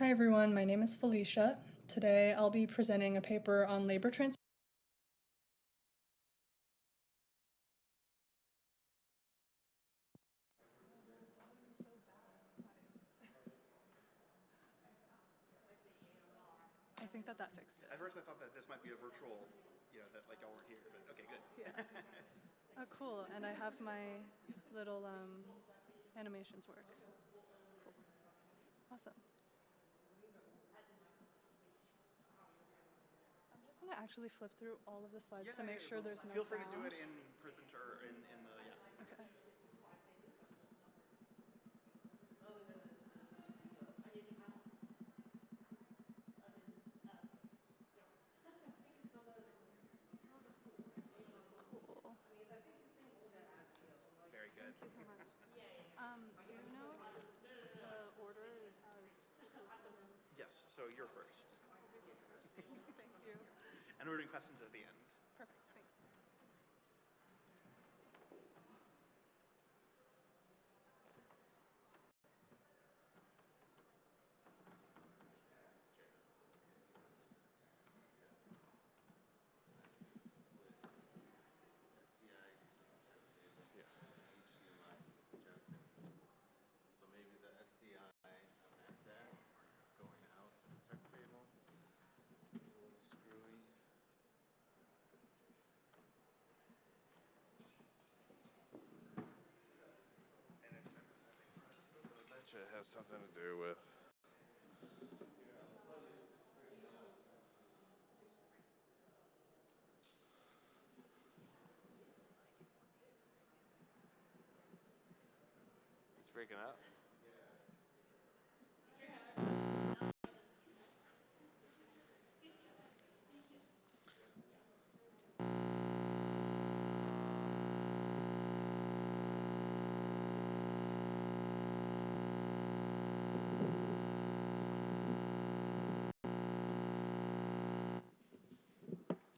Hi everyone, my name is Felicia. Today I'll be presenting a paper on labor transfer. I think that fixed it. At first I thought that this might be a virtual, that like y'all weren't here, but okay, good. Yeah. Oh, cool. And I have my little animations work. Cool. Awesome. I'm just going to actually flip through all of the slides to make sure there's no Feel free sound. to do it in presenter in the Okay. Cool. Very good. Thank you so much. Do you know if the order is as Yes, so you're first. Thank you. And we're doing questions at the end. Perfect, thanks. So maybe the SDI at that going out to the tech table is a little screwy. So I bet you it has something to do with it's freaking out.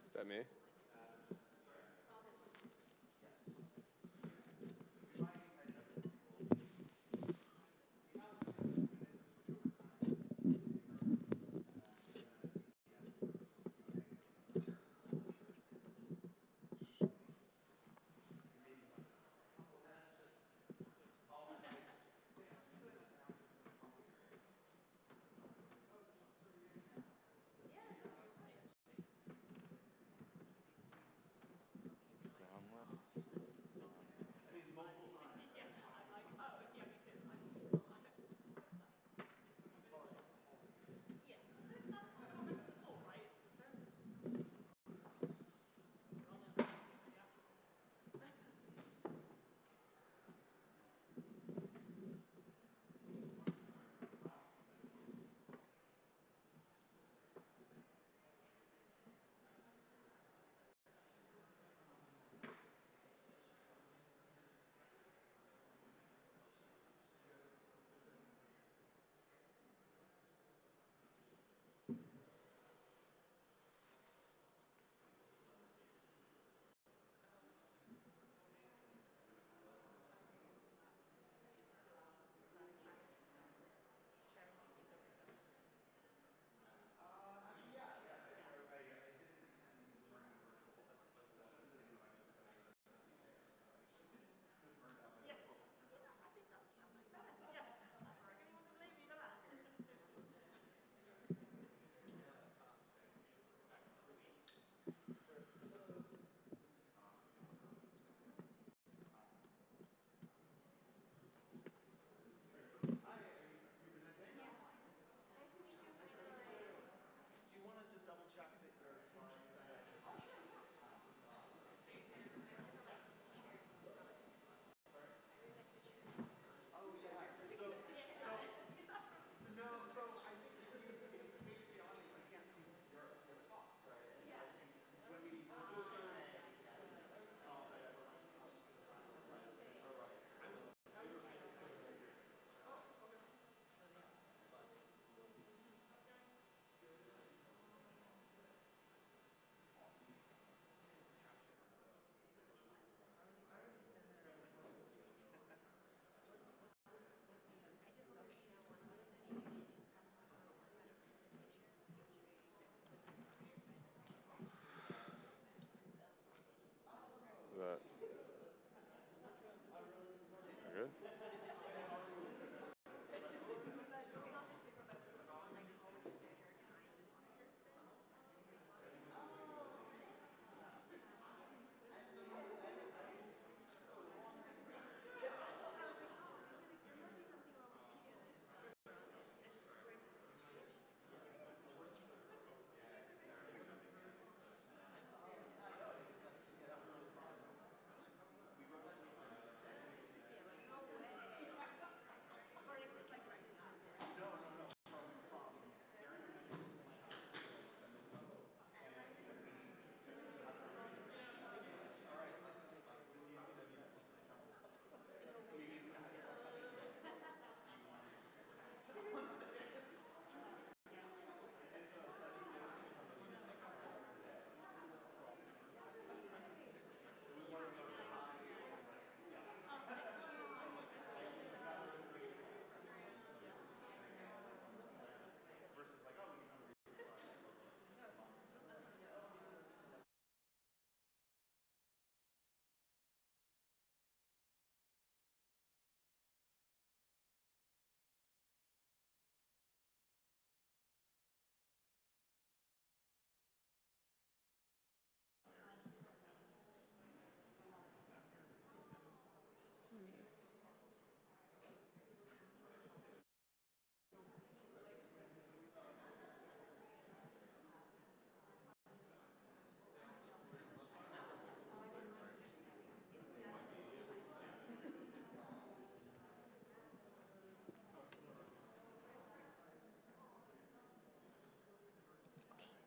Is that me?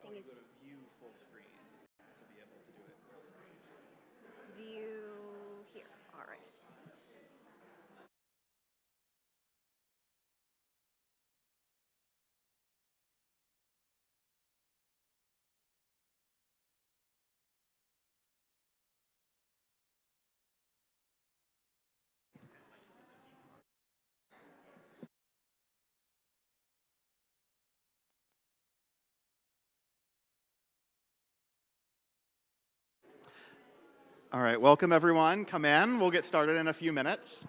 Oh, you it's go to view full screen to be able to do it full screen. view here. All right. All right, welcome everyone. Come in. We'll get started in a few minutes.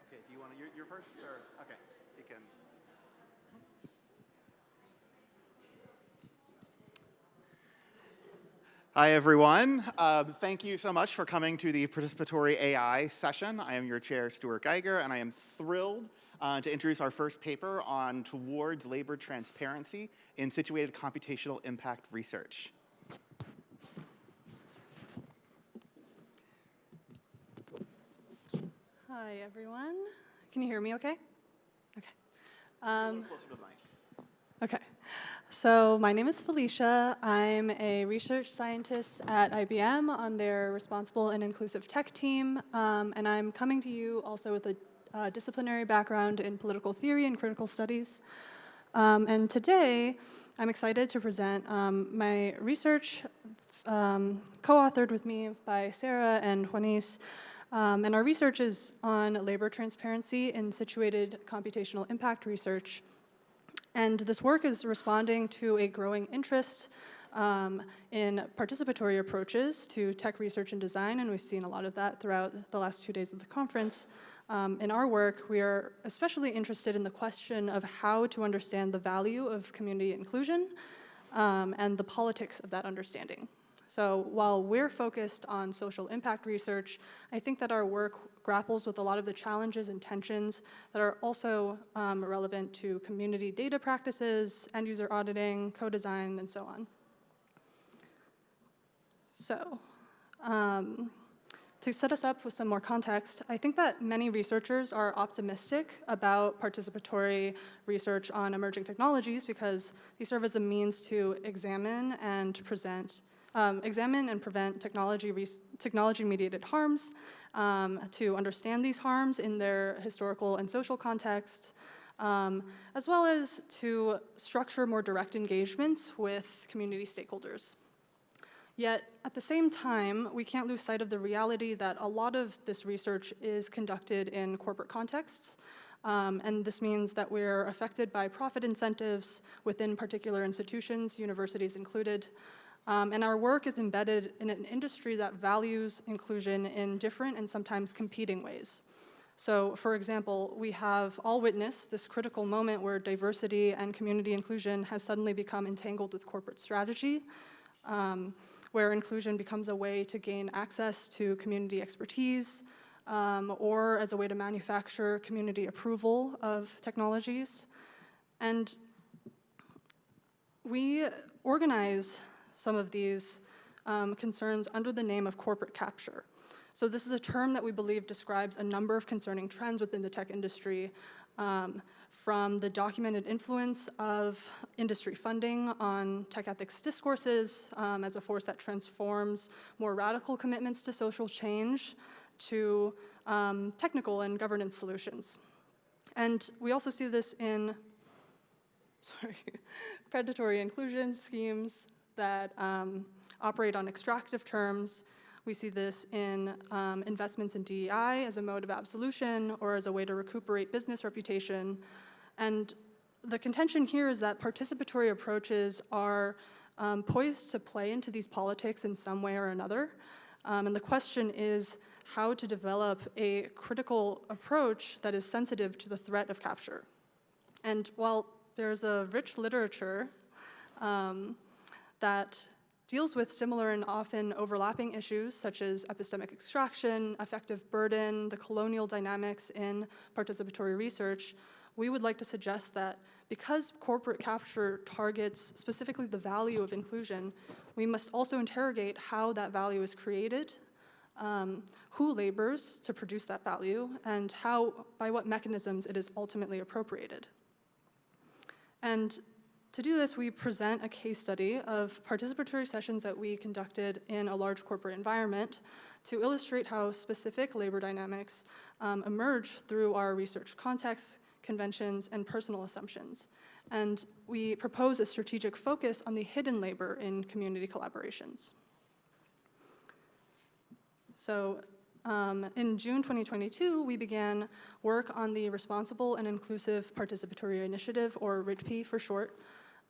Okay, do you want to, you're first, or, okay, you can. Hi, everyone. Thank you so much for coming to the Participatory AI session. I am your chair, Stuart Geiger, and I am thrilled to introduce our first paper on Towards Labor Transparency in Situated Computational Impact Research. Hi, everyone. Can you hear me okay? Okay. A little closer to the mic. Okay. So my name is Felicia. I'm a research scientist at IBM on their responsible and inclusive tech team, and I'm coming to you also with a disciplinary background in political theory and critical studies. And today, I'm excited to present my research co-authored with me by Sarah and Juanice. And our research is on labor transparency in situated computational impact research. And this work is responding to a growing interest in participatory approaches to tech research and design, and we've seen a lot of that throughout the last 2 days of the conference. In our work, we are especially interested in the question of how to understand the value of community inclusion and the politics of that understanding. So while we're focused on social impact research, I think that our work grapples with a lot of the challenges and tensions that are also relevant to community data practices, end-user auditing, co-design, and so on. So, to set us up with some more context, I think that many researchers are optimistic about participatory research on emerging technologies because these serve as a means to examine and prevent technology-mediated harms, to understand these harms in their historical and social context, as well as to structure more direct engagements with community stakeholders. Yet, at the same time, we can't lose sight of the reality that a lot of this research is conducted in corporate contexts, and this means that we're affected by profit incentives within particular institutions, universities included, and our work is embedded in an industry that values inclusion in different and sometimes competing ways. So, for example, we have all witnessed this critical moment where diversity and community inclusion has suddenly become entangled with corporate strategy, where inclusion becomes a way to gain access to community expertise, or as a way to manufacture community approval of technologies. And we organize some of these concerns under the name of corporate capture. So this is a term that we believe describes a number of concerning trends within the tech industry, from the documented influence of industry funding on tech ethics discourses as a force that transforms more radical commitments to social change to technical and governance solutions. And we also see this in predatory inclusion schemes that operate on extractive terms. We see this in investments in DEI as a mode of absolution or as a way to recuperate business reputation. And the contention here is that participatory approaches are poised to play into these politics in some way or another. And the question is how to develop a critical approach that is sensitive to the threat of capture. And while there's a rich literature that deals with similar and often overlapping issues such as epistemic extraction, affective burden, the colonial dynamics in participatory research. We would like to suggest that because corporate capture targets specifically the value of inclusion, we must also interrogate how that value is created, who labors to produce that value, and by what mechanisms it is ultimately appropriated. And to do this, we present a case study of participatory sessions that we conducted in a large corporate environment to illustrate how specific labor dynamics emerge through our research contexts, conventions, and personal assumptions. And we propose a strategic focus on the hidden labor in community collaborations. So in June 2022, we began work on the Responsible and Inclusive Participatory Initiative, or RITP for short.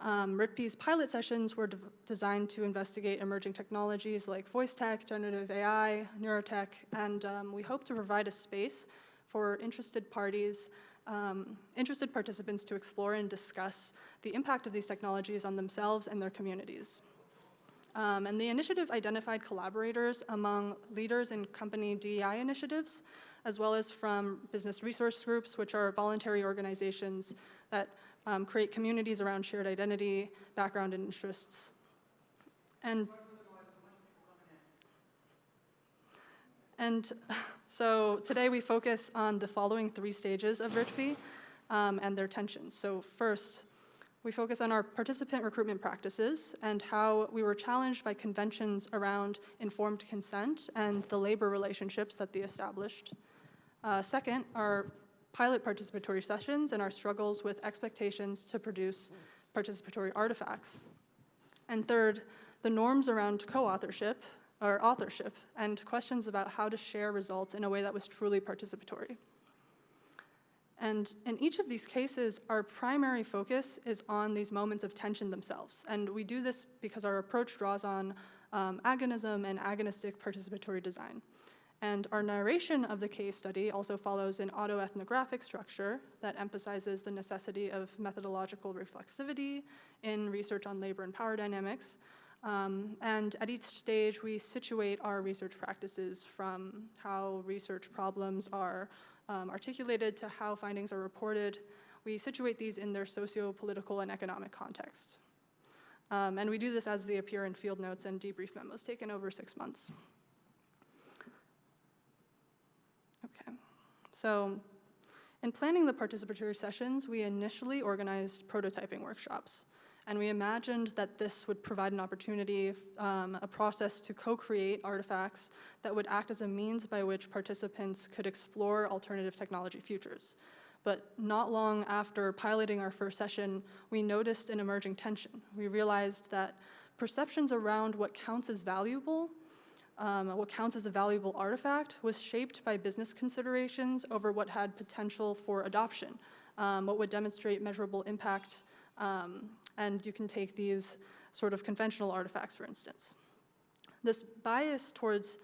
RITP's pilot sessions were designed to investigate emerging technologies like voice tech, generative AI, neurotech, and we hope to provide a space for interested participants to explore and discuss the impact of these technologies on themselves and their communities. And the initiative identified collaborators among leaders in company DEI initiatives, as well as from business resource groups, which are voluntary organizations that create communities around shared identity, background, and interests. And so today we focus on the following 3 stages of RITP and their tensions. So first, we focus on our participant recruitment practices and how we were challenged by conventions around informed consent and the labor relationships that they established. Second, our pilot participatory sessions and our struggles with expectations to produce participatory artifacts. And third, the norms around co-authorship or authorship and questions about how to share results in a way that was truly participatory. And in each of these cases, our primary focus is on these moments of tension themselves. And we do this because our approach draws on agonism and agonistic participatory design. And our narration of the case study also follows an autoethnographic structure that emphasizes the necessity of methodological reflexivity in research on labor and power dynamics. And at each stage, we situate our research practices from how research problems are articulated to how findings are reported. We situate these in their socio-political and economic context. And we do this as they appear in field notes and debrief memos taken over 6 months. Okay, so in planning the participatory sessions, we initially organized prototyping workshops. And we imagined that this would provide an opportunity, a process to co-create artifacts that would act as a means by which participants could explore alternative technology futures. But not long after piloting our first session, we noticed an emerging tension. We realized that perceptions around what counts as valuable, what counts as a valuable artifact, was shaped by business considerations over what had potential for adoption, what would demonstrate measurable impact. And you can take these sort of conventional artifacts, for instance. This bias towards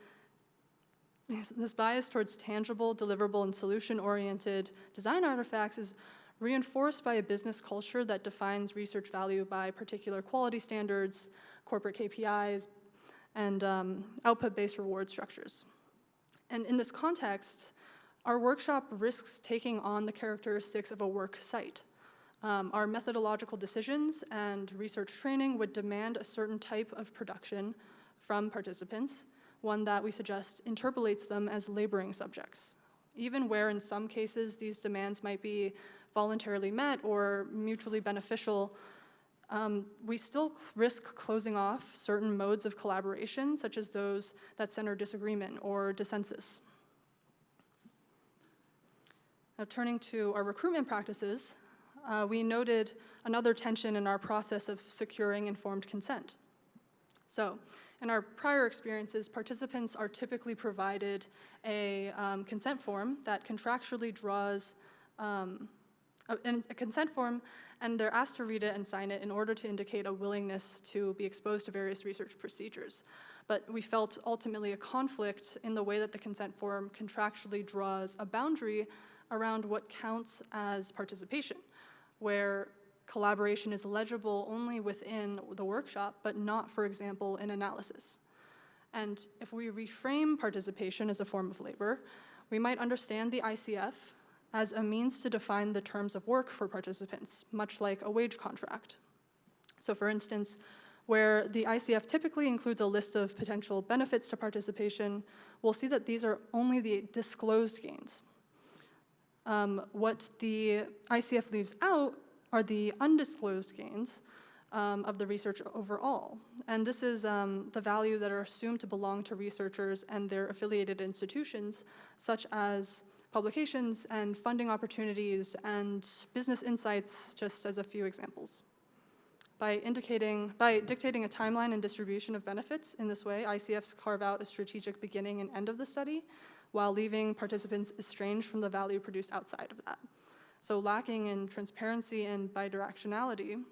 tangible, deliverable, and solution-oriented design artifacts is reinforced by a business culture that defines research value by particular quality standards, corporate KPIs, and output-based reward structures. And in this context, our workshop risks taking on the characteristics of a work site. Our methodological decisions and research training would demand a certain type of production from participants, one that we suggest interpolates them as laboring subjects. Even where in some cases these demands might be voluntarily met or mutually beneficial, we still risk closing off certain modes of collaboration, such as those that center disagreement or dissensus. Now, turning to our recruitment practices, we noted another tension in our process of securing informed consent. So, in our prior experiences, participants are typically provided a consent form that contractually draws a consent form, and they're asked to read it and sign it in order to indicate a willingness to be exposed to various research procedures. But we felt ultimately a conflict in the way that the consent form contractually draws a boundary around what counts as participation, where collaboration is legible only within the workshop, but not, for example, in analysis. And if we reframe participation as a form of labor, we might understand the ICF as a means to define the terms of work for participants, much like a wage contract. So for instance, where the ICF typically includes a list of potential benefits to participation, we'll see that these are only the disclosed gains. What the ICF leaves out are the undisclosed gains of the research overall. And this is the value that are assumed to belong to researchers and their affiliated institutions, such as publications and funding opportunities and business insights, just as a few examples. By dictating a timeline and distribution of benefits in this way, ICFs carve out a strategic beginning and end of the study, while leaving participants estranged from the value produced outside of that. So lacking in transparency and bidirectionality,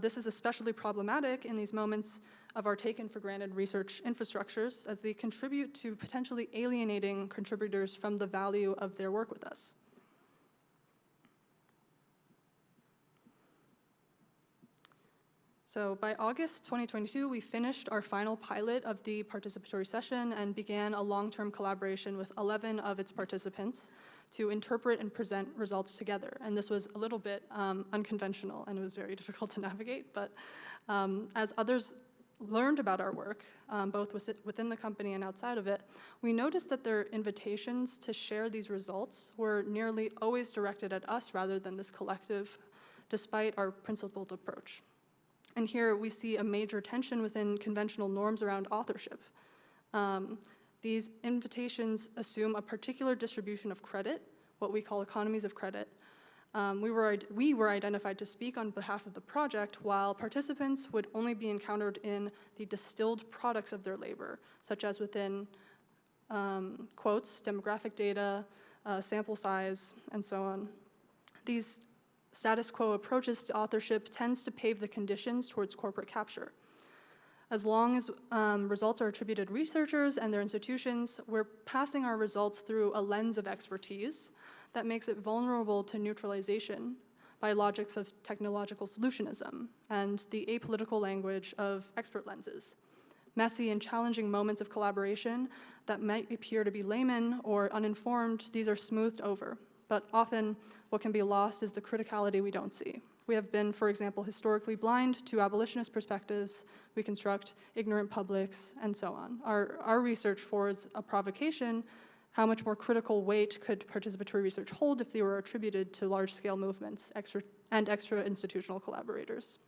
this is especially problematic in these moments of our taken-for-granted research infrastructures, as they contribute to potentially alienating contributors from the value of their work with us. So by August 2022, we finished our final pilot of the participatory session and began a long-term collaboration with 11 of its participants to interpret and present results together. And this was a little bit unconventional, and it was very difficult to navigate. But as others learned about our work, both within the company and outside of it, we noticed that their invitations to share these results were nearly always directed at us rather than this collective, despite our principled approach. And here we see a major tension within conventional norms around authorship. These invitations assume a particular distribution of credit, what we call economies of credit. We were identified to speak on behalf of the project, while participants would only be encountered in the distilled products of their labor, such as within quotes, demographic data, sample size, and so on. These status quo approaches to authorship tends to pave the conditions towards corporate capture. As long as results are attributed to researchers and their institutions, we're passing our results through a lens of expertise that makes it vulnerable to neutralization by logics of technological solutionism and the apolitical language of expert lenses. Messy and challenging moments of collaboration that might appear to be layman or uninformed, these are smoothed over. But often, what can be lost is the criticality we don't see. We have been, for example, historically blind to abolitionist perspectives. We construct ignorant publics, and so on. Our research forwards a provocation. How much more critical weight could participatory research hold if they were attributed to large-scale movements and extra-institutional collaborators?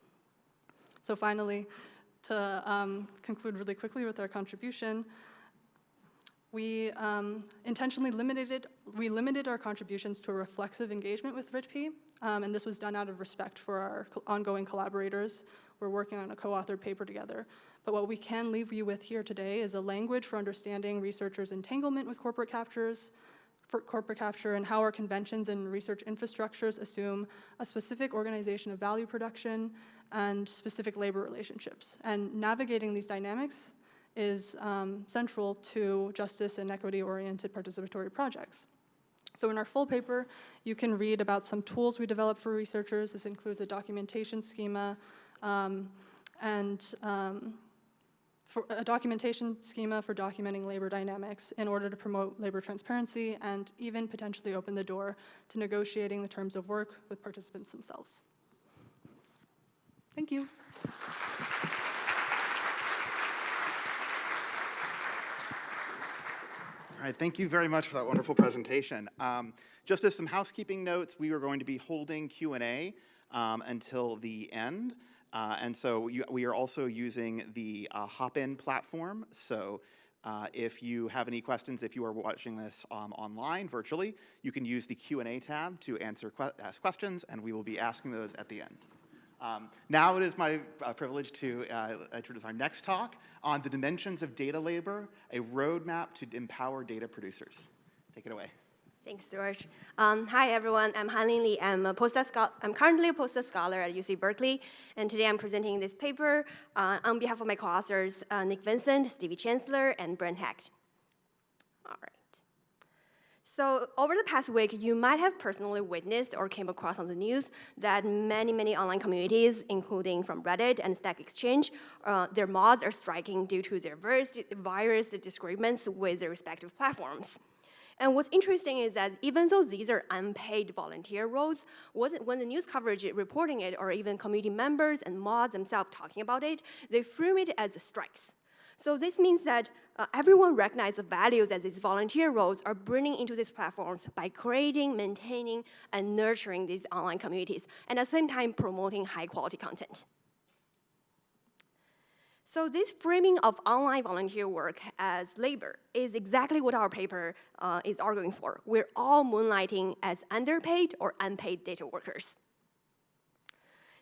So finally, to conclude really quickly with our contribution, we intentionally limited our contributions to a reflexive engagement with RITP, and this was done out of respect for our ongoing collaborators. We're working on a co-authored paper together. But what we can leave you with here today is a language for understanding researchers' entanglement with corporate capture and how our conventions and research infrastructures assume a specific organization of value production and specific labor relationships. And navigating these dynamics is central to justice and equity-oriented participatory projects. So in our full paper, you can read about some tools we developed for researchers. This includes a documentation schema for documenting labor dynamics in order to promote labor transparency and even potentially open the door to negotiating the terms of work with participants themselves. Thank you. All right, thank you very much for that wonderful presentation. Just as some housekeeping notes, we are going to be holding Q&A until the end. And so we are also using the Hop-In platform. So if you have any questions, if you are watching this online, virtually, you can use the Q&A tab to ask questions, and we will be asking those at the end. Now it is my privilege to introduce our next talk on the dimensions of data labor, a roadmap to empower data producers. Take it away. Thanks, George. Hi, everyone. I'm Han-Ling Li. I'm currently a postdoc scholar at UC Berkeley, and today I'm presenting this paper on behalf of my co-authors, Nick Vincent, Stevie Chancellor, and Brent Hecht. All right. So over the past week, you might have personally witnessed or came across on the news that many online communities, including from Reddit and Stack Exchange, their mods are striking due to their various disagreements with their respective platforms. And what's interesting is that even though these are unpaid volunteer roles, when the news coverage reporting it, or even community members and mods themselves talking about it, they frame it as strikes. So this means that everyone recognizes the value that these volunteer roles are bringing into these platforms by creating, maintaining, and nurturing these online communities, and at the same time promoting high-quality content. So this framing of online volunteer work as labor is exactly what our paper is arguing for. We're all moonlighting as underpaid or unpaid data workers.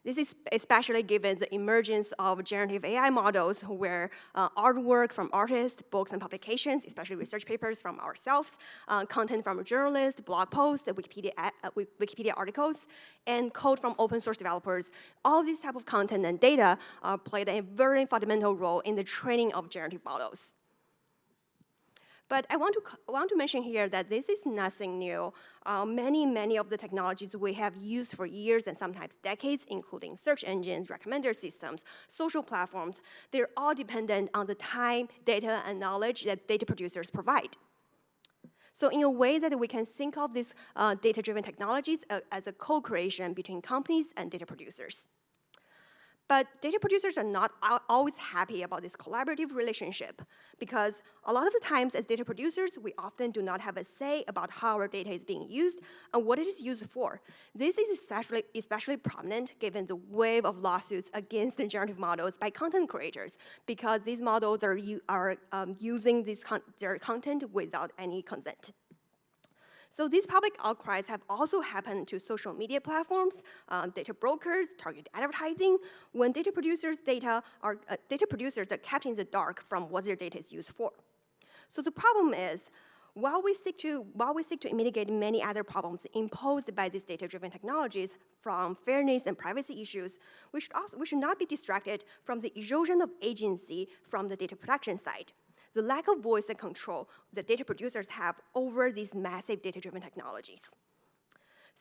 This is especially given the emergence of generative AI models where artwork from artists, books and publications, especially research papers from ourselves, content from journalists, blog posts, Wikipedia articles, and code from open source developers. All these type of content and data played a very fundamental role in the training of generative models. But I want to mention here that this is nothing new. Many of the technologies we have used for years and sometimes decades, including search engines, recommender systems, social platforms, they're all dependent on the time, data, and knowledge that data producers provide. So in a way that we can think of these data-driven technologies as a co-creation between companies and data producers. But data producers are not always happy about this collaborative relationship because a lot of the times as data producers, we often do not have a say about how our data is being used and what it is used for. This is especially prominent given the wave of lawsuits against the generative models by content creators because these models are using their content without any consent. So these public outcries have also happened to social media platforms, data brokers, targeted advertising, when data producers are kept in the dark from what their data is used for. So the problem is, while we seek to mitigate many other problems imposed by these data-driven technologies, from fairness and privacy issues, we should not be distracted from the erosion of agency from the data production side. The lack of voice and control that data producers have over these massive data-driven technologies.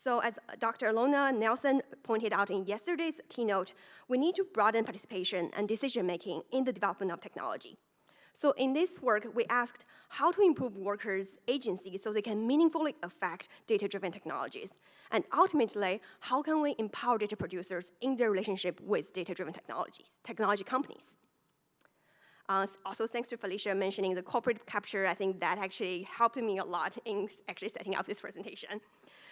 So as Dr. Alona Nelson pointed out in yesterday's keynote, we need to broaden participation and decision-making in the development of technology. So in this work, we asked how to improve workers' agency so they can meaningfully affect data-driven technologies. And ultimately, how can we empower data producers in their relationship with data-driven technology companies? Also, thanks to Felicia mentioning the corporate capture, I think that actually helped me a lot in actually setting up this presentation.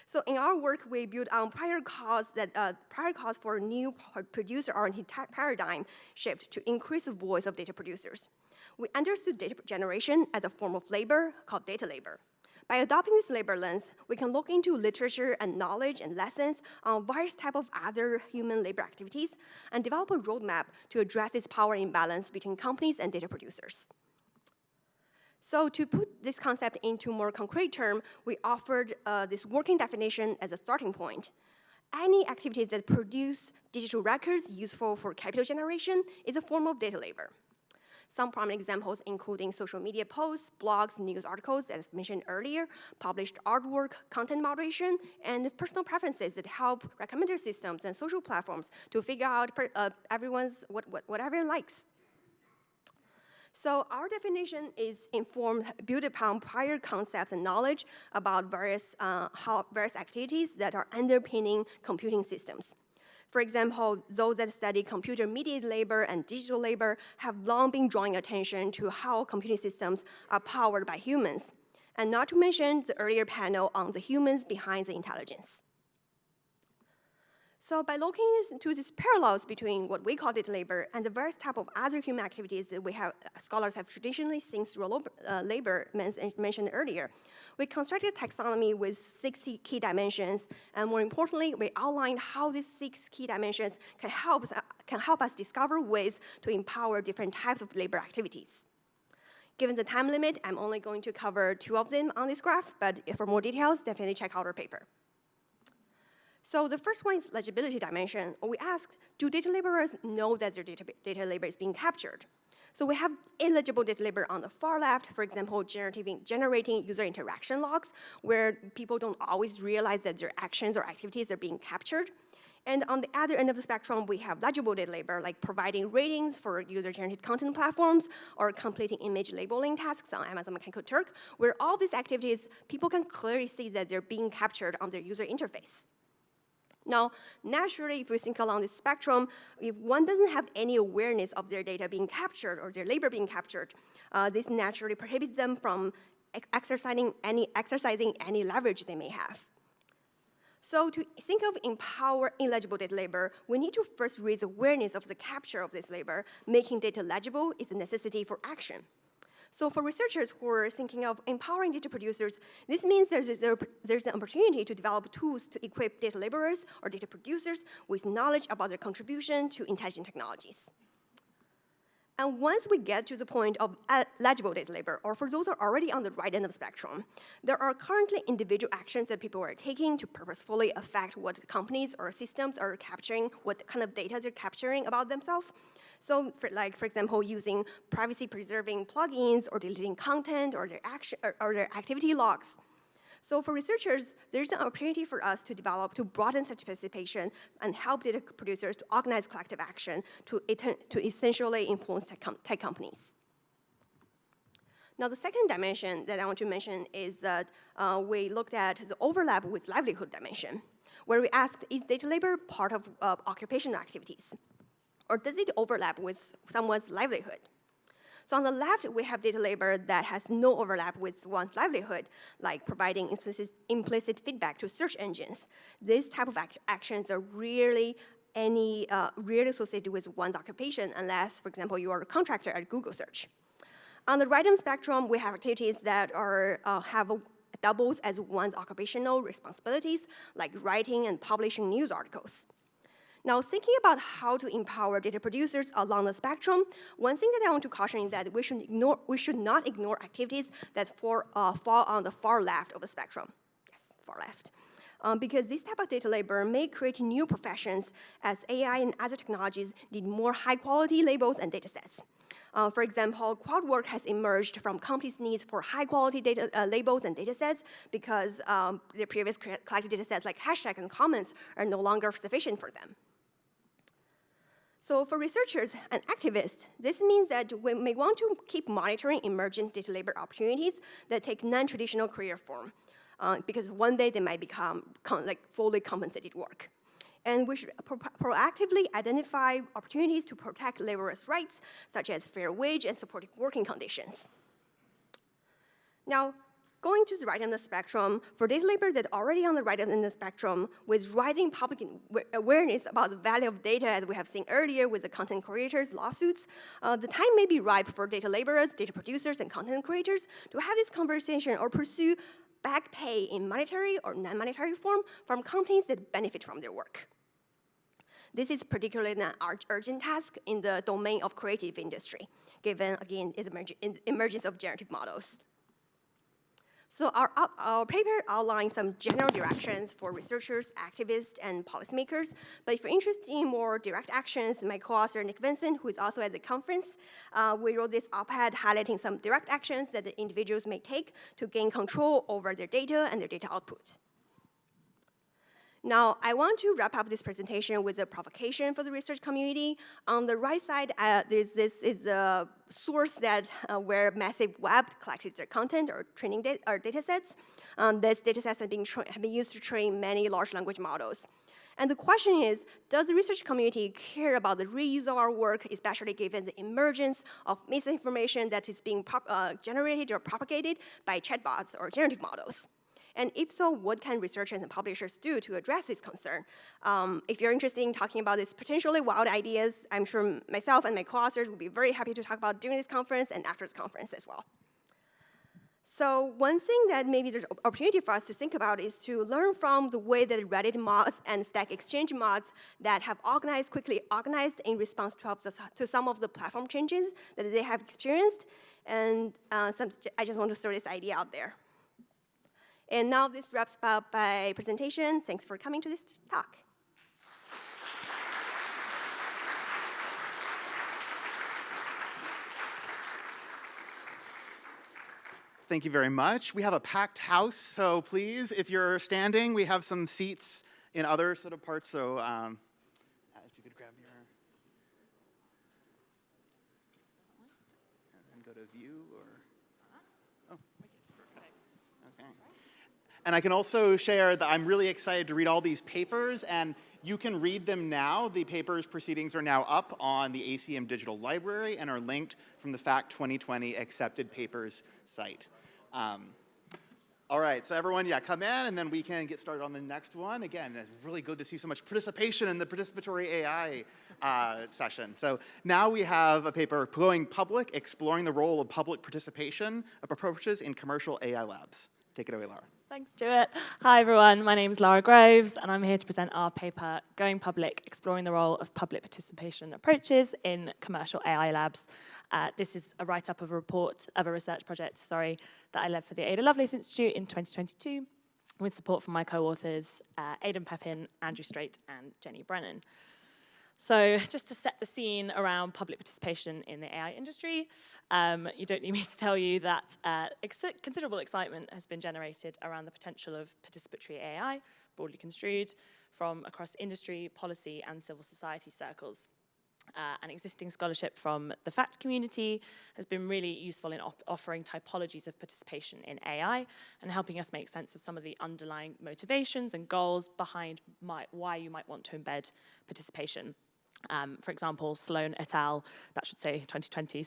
So in our work, we built on prior cause for a new producer-oriented paradigm shift to increase the voice of data producers. We understood data generation as a form of labor called data labor. By adopting this labor lens, we can look into literature and knowledge and lessons on various types of other human labor activities and develop a roadmap to address this power imbalance between companies and data producers. So to put this concept into more concrete terms, we offered this working definition as a starting point. Any activities that produce digital records useful for capital generation is a form of data labor. Some prominent examples including social media posts, blogs, news articles, as mentioned earlier, published artwork, content moderation, and personal preferences that help recommender systems and social platforms to figure out what everyone likes. So our definition is built upon prior concepts and knowledge about various activities that are underpinning computing systems. For example, those that study computer-mediated labor and digital labor have long been drawing attention to how computing systems are powered by humans, and not to mention the earlier panel on the humans behind the intelligence. So by looking into these parallels between what we call data labor and the various types of other human activities that scholars have traditionally seen through labor mentioned earlier, we constructed a taxonomy with 6 key dimensions, and more importantly, we outlined how these 6 key dimensions can help us discover ways to empower different types of labor activities. Given the time limit, I'm only going to cover 2 of them on this graph, but for more details, definitely check out our paper. So the first one is legibility dimension. We asked, do data laborers know that their data labor is being captured? So we have illegible data label on the far left, for example, generating user interaction logs, where people don't always realize that their actions or activities are being captured. And on the other end of the spectrum, we have legible data label, like providing ratings for user-generated content platforms or completing image labeling tasks on Amazon Mechanical Turk, where all these activities, people can clearly see that they're being captured on their user interface. Now, naturally, if we think along this spectrum, if one doesn't have any awareness of their data being captured or their labor being captured, this naturally prohibits them from exercising any leverage they may have. So to think of empower illegible data labor, we need to first raise awareness of the capture of this labor. Making data legible is a necessity for action. So for researchers who are thinking of empowering data producers, this means there's an opportunity to develop tools to equip data laborers or data producers with knowledge about their contribution to intelligent technologies. And once we get to the point of legible data labor, or for those who are already on the right end of the spectrum, there are currently individual actions that people are taking to purposefully affect what companies or systems are capturing, what kind of data they're capturing about themselves. So, for example, using privacy-preserving plugins or deleting content or their activity logs. So for researchers, there's an opportunity for us to broaden such participation and help data producers to organize collective action to essentially influence tech companies. Now, the second dimension that I want to mention is that we looked at the overlap with livelihood dimension, where we asked, is data labor part of occupational activities? Or does it overlap with someone's livelihood? So on the left, we have data labor that has no overlap with one's livelihood, like providing implicit feedback to search engines. These type of actions are rarely associated with one's occupation, unless, for example, you are a contractor at Google search. On the right-hand spectrum, we have activities that doubles as one's occupational responsibilities, like writing and publishing news articles. Now, thinking about how to empower data producers along the spectrum, one thing that I want to caution is that we should not ignore activities that fall on the far left of the spectrum. Yes, far left. Because this type of data labor may create new professions as AI and other technologies need more high-quality labels and data sets. For example, crowd work has emerged from companies' needs for high-quality data labels and data sets because their previous collected data sets like hashtags and comments are no longer sufficient for them. So for researchers and activists, this means that we may want to keep monitoring emergent data labor opportunities that take non-traditional career form, because one day they might become fully compensated work. And we should proactively identify opportunities to protect laborers' rights, such as fair wage and supportive working conditions. Now, going to the right end of the spectrum, for data labor that are already on the right end of the spectrum, with rising public awareness about the value of data, as we have seen earlier with the content creators' lawsuits, the time may be ripe for data laborers, data producers, and content creators to have this conversation or pursue back pay in monetary or non-monetary form from companies that benefit from their work. This is particularly an urgent task in the domain of creative industry, given, again, its emergence of generative models. So our paper outlines some general directions for researchers, activists, and policymakers. But if you're interested in more direct actions, my co-author, Nick Vincent, who is also at the conference, we wrote this op-ed highlighting some direct actions that the individuals may take to gain control over their data and their data output. Now, I want to wrap up this presentation with a provocation for the research community. On the right side, this is a source where massive web collected their content or training data sets. These data sets have been used to train many large language models. And the question is, does the research community care about the reuse of our work, especially given the emergence of misinformation that is being generated or propagated by chatbots or generative models? And if so, what can researchers and publishers do to address this concern? If you're interested in talking about these potentially wild ideas, I'm sure myself and my co-authors will be very happy to talk about during this conference and after this conference as well. So one thing that maybe there's opportunity for us to think about is to learn from the way that Reddit mods and Stack Exchange mods that have quickly organized in response to some of the platform changes that they have experienced. And I just want to throw this idea out there. And now this wraps up my presentation. Thanks for coming to this talk. Thank you very much. We have a packed house, so please, if you're standing, we have some seats in other sort of parts, so if you could grab your, and then go to view, or, oh, okay. And I can also share that I'm really excited to read all these papers, and you can read them now. The papers proceedings are now up on the ACM Digital Library and are linked from the FACT 2020 Accepted Papers site. All right, so everyone, yeah, come in, and then we can get started on the next one. Again, it's really good to see so much participation in the participatory AI session. So now we have a paper, Going Public, Exploring the Role of Public Participation of Approaches in Commercial AI Labs. Take it away, Laura. Thanks, Stuart. Hi, everyone. My name is Laura Groves, and I'm here to present our paper, Going Public, Exploring the Role of Public Participation Approaches in Commercial AI Labs. This is a write-up of a research project, that I led for the Ada Lovelace Institute in 2022, with support from my co-authors, Aidan Pepin, Andrew Strait, and Jenny Brennan. So just to set the scene around public participation in the AI industry, you don't need me to tell you that considerable excitement has been generated around the potential of participatory AI, broadly construed, from across industry, policy, and civil society circles. And existing scholarship from the FACT community has been really useful in offering typologies of participation in AI and helping us make sense of some of the underlying motivations and goals behind why you might want to embed participation. For example, Sloan et al., that should say 2020,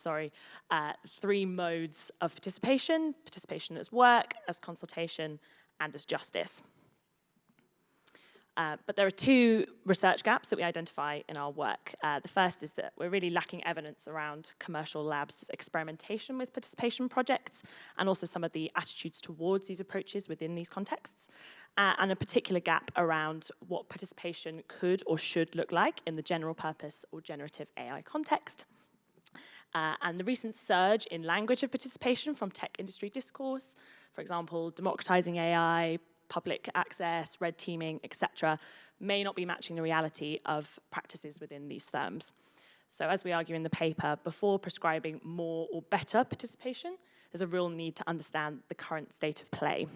3 modes of participation: participation as work, as consultation, and as justice. But there are 2 research gaps that we identify in our work. The first is that we're really lacking evidence around commercial labs' experimentation with participation projects, and also some of the attitudes towards these approaches within these contexts, and a particular gap around what participation could or should look like in the general purpose or generative AI context. And the recent surge in language of participation from tech industry discourse, for example, democratizing AI, public access, red teaming, etc., may not be matching the reality of practices within these terms. So as we argue in the paper, before prescribing more or better participation, there's a real need to understand the current state of play.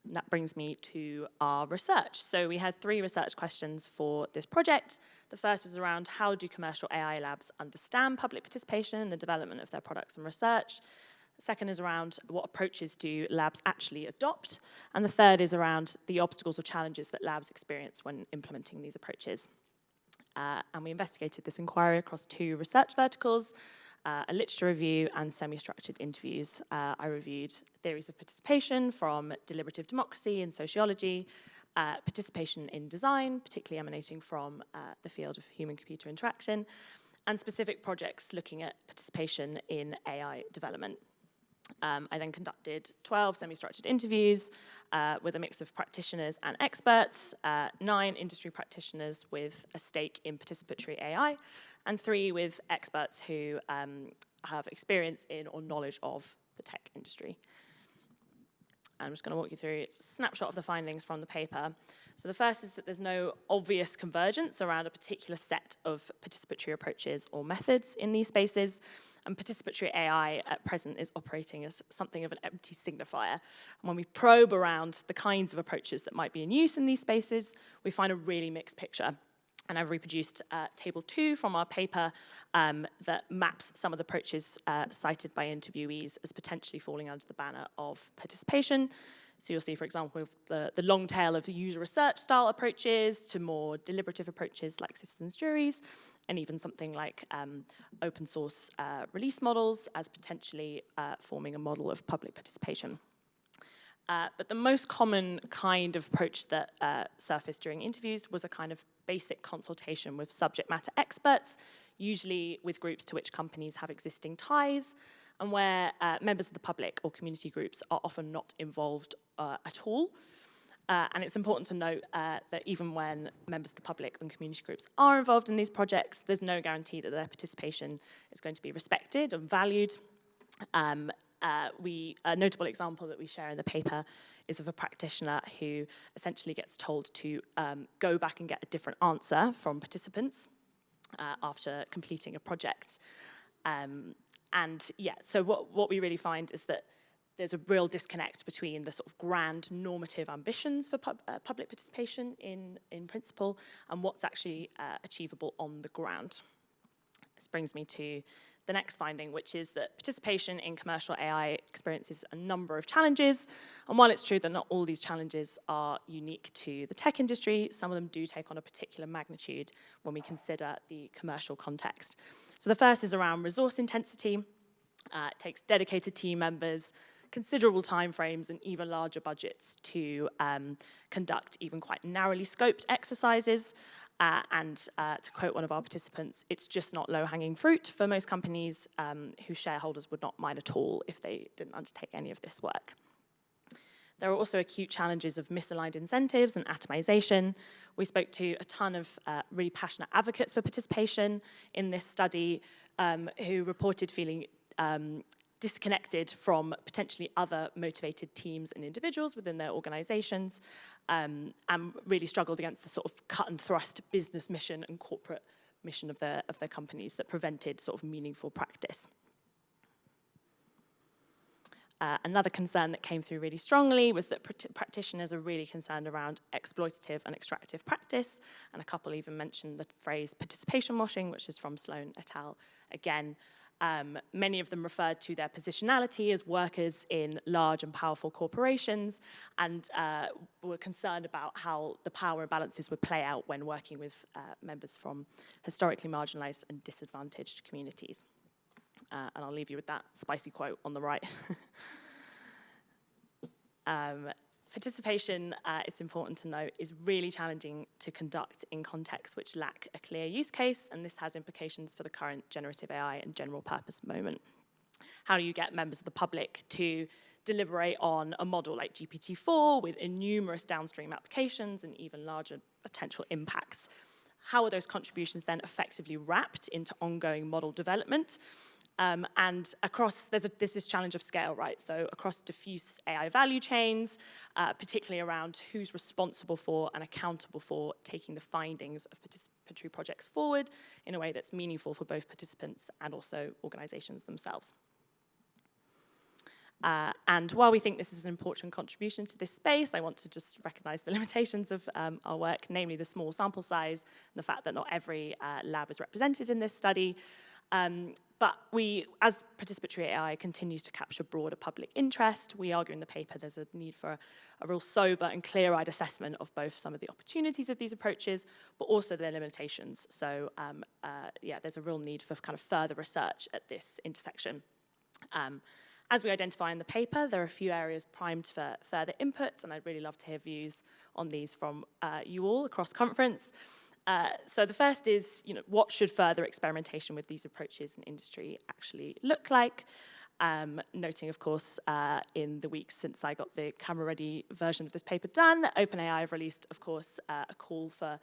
And that brings me to our research. So we had 3 research questions for this project. The first was around how do commercial AI labs understand public participation in the development of their products and research. The second is around what approaches do labs actually adopt. And the third is around the obstacles or challenges that labs experience when implementing these approaches. And we investigated this inquiry across 2 research verticals, a literature review and semi-structured interviews. I reviewed theories of participation from deliberative democracy and sociology, participation in design, particularly emanating from the field of human-computer interaction, and specific projects looking at participation in AI development. I then conducted 12 semi-structured interviews with a mix of practitioners and experts, 9 industry practitioners with a stake in participatory AI, and 3 with experts who have experience in or knowledge of the tech industry. I'm just going to walk you through a snapshot of the findings from the paper. So the first is that there's no obvious convergence around a particular set of participatory approaches or methods in these spaces. And participatory AI at present is operating as something of an empty signifier. And when we probe around the kinds of approaches that might be in use in these spaces, we find a really mixed picture. And I've reproduced table 2 from our paper that maps some of the approaches cited by interviewees as potentially falling under the banner of participation. So you'll see, for example, the long tail of the user research style approaches to more deliberative approaches like citizens' juries, and even something like open source release models as potentially forming a model of public participation. But the most common kind of approach that surfaced during interviews was a kind of basic consultation with subject matter experts, usually with groups to which companies have existing ties, and where members of the public or community groups are often not involved at all. And it's important to note that even when members of the public and community groups are involved in these projects, there's no guarantee that their participation is going to be respected and valued. A notable example that we share in the paper is of a practitioner who essentially gets told to go back and get a different answer from participants after completing a project. And yeah, so what we really find is that there's a real disconnect between the sort of grand normative ambitions for public participation in principle and what's actually achievable on the ground. This brings me to the next finding, which is that participation in commercial AI experiences a number of challenges. And while it's true that not all these challenges are unique to the tech industry, some of them do take on a particular magnitude when we consider the commercial context. So the first is around resource intensity. It takes dedicated team members, considerable timeframes, and even larger budgets to conduct even quite narrowly scoped exercises. To quote one of our participants, it's just not low-hanging fruit for most companies whose shareholders would not mind at all if they didn't undertake any of this work. There are also acute challenges of misaligned incentives and atomization. We spoke to a ton of really passionate advocates for participation in this study who reported feeling disconnected from potentially other motivated teams and individuals within their organizations, and really struggled against the sort of cut and thrust business mission and corporate mission of their companies that prevented sort of meaningful practice. Another concern that came through really strongly was that practitioners are really concerned around exploitative and extractive practice, and a couple even mentioned the phrase participation washing, which is from Sloan et al. Again, many of them referred to their positionality as workers in large and powerful corporations, and were concerned about how the power imbalances would play out when working with members from historically marginalized and disadvantaged communities. And I'll leave you with that spicy quote on the right. Participation, it's important to note, is really challenging to conduct in contexts which lack a clear use case, and this has implications for the current generative AI and general purpose moment. How do you get members of the public to deliberate on a model like GPT-4 with numerous downstream applications and even larger potential impacts? How are those contributions then effectively wrapped into ongoing model development? And across, there's this challenge of scale, right? So across diffuse AI value chains, particularly around who's responsible for and accountable for taking the findings of participatory projects forward in a way that's meaningful for both participants and also organizations themselves. And while we think this is an important contribution to this space, I want to just recognize the limitations of our work, namely the small sample size and the fact that not every lab is represented in this study. But we, as participatory AI continues to capture broader public interest, we argue in the paper there's a need for a real sober and clear-eyed assessment of both some of the opportunities of these approaches, but also their limitations. So yeah, there's a real need for kind of further research at this intersection. As we identify in the paper, there are a few areas primed for further input, and I'd really love to hear views on these from you all across conference. So the first is, what should further experimentation with these approaches in industry actually look like? Noting, of course, in the weeks since I got the camera-ready version of this paper done, that OpenAI have released, of course, a call for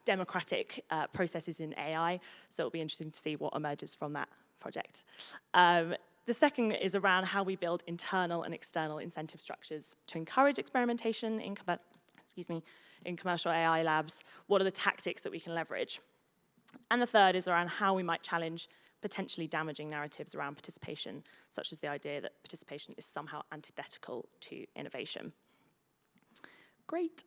democratic processes in AI. So it'll be interesting to see what emerges from that project. The second is around how we build internal and external incentive structures to encourage experimentation in commercial AI labs. What are the tactics that we can leverage? And the third is around how we might challenge potentially damaging narratives around participation, such as the idea that participation is somehow antithetical to innovation. Great.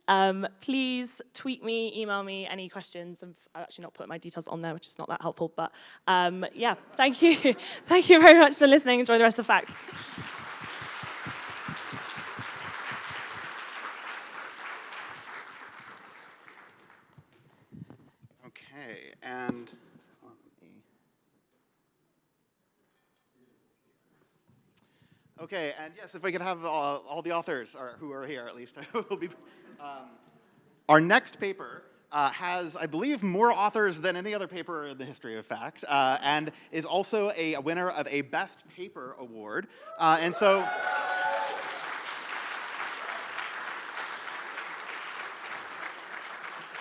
Please tweet me, email me any questions. I've actually not put my details on there, which is not that helpful. But yeah, thank you. Thank you very much for listening. Enjoy the rest of FACT. Okay, and okay, and yes, if we could have all the authors, or who are here at least, will be. Our next paper has, I believe, more authors than any other paper in the history of FACT, and is also a winner of a Best Paper Award, and so.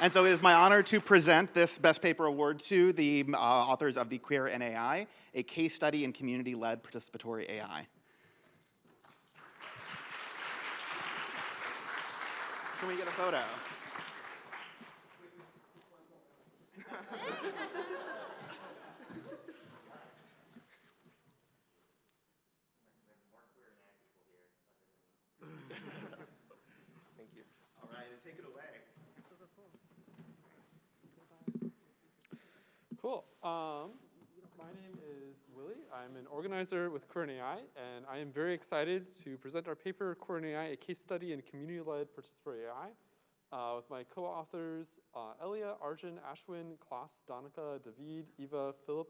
And so it is my honor to present this Best Paper Award to the authors of The Queer in AI, a case study in community-led participatory AI. Can we get a photo? Cool. My name is Willie. I'm an organizer with Queer AI, and I am very excited to present our paper, Queer AI, a case study in community-led participatory AI, with my co-authors, Elia, Arjun, Ashwin, Klaas, Danica, David, Eva, Philip,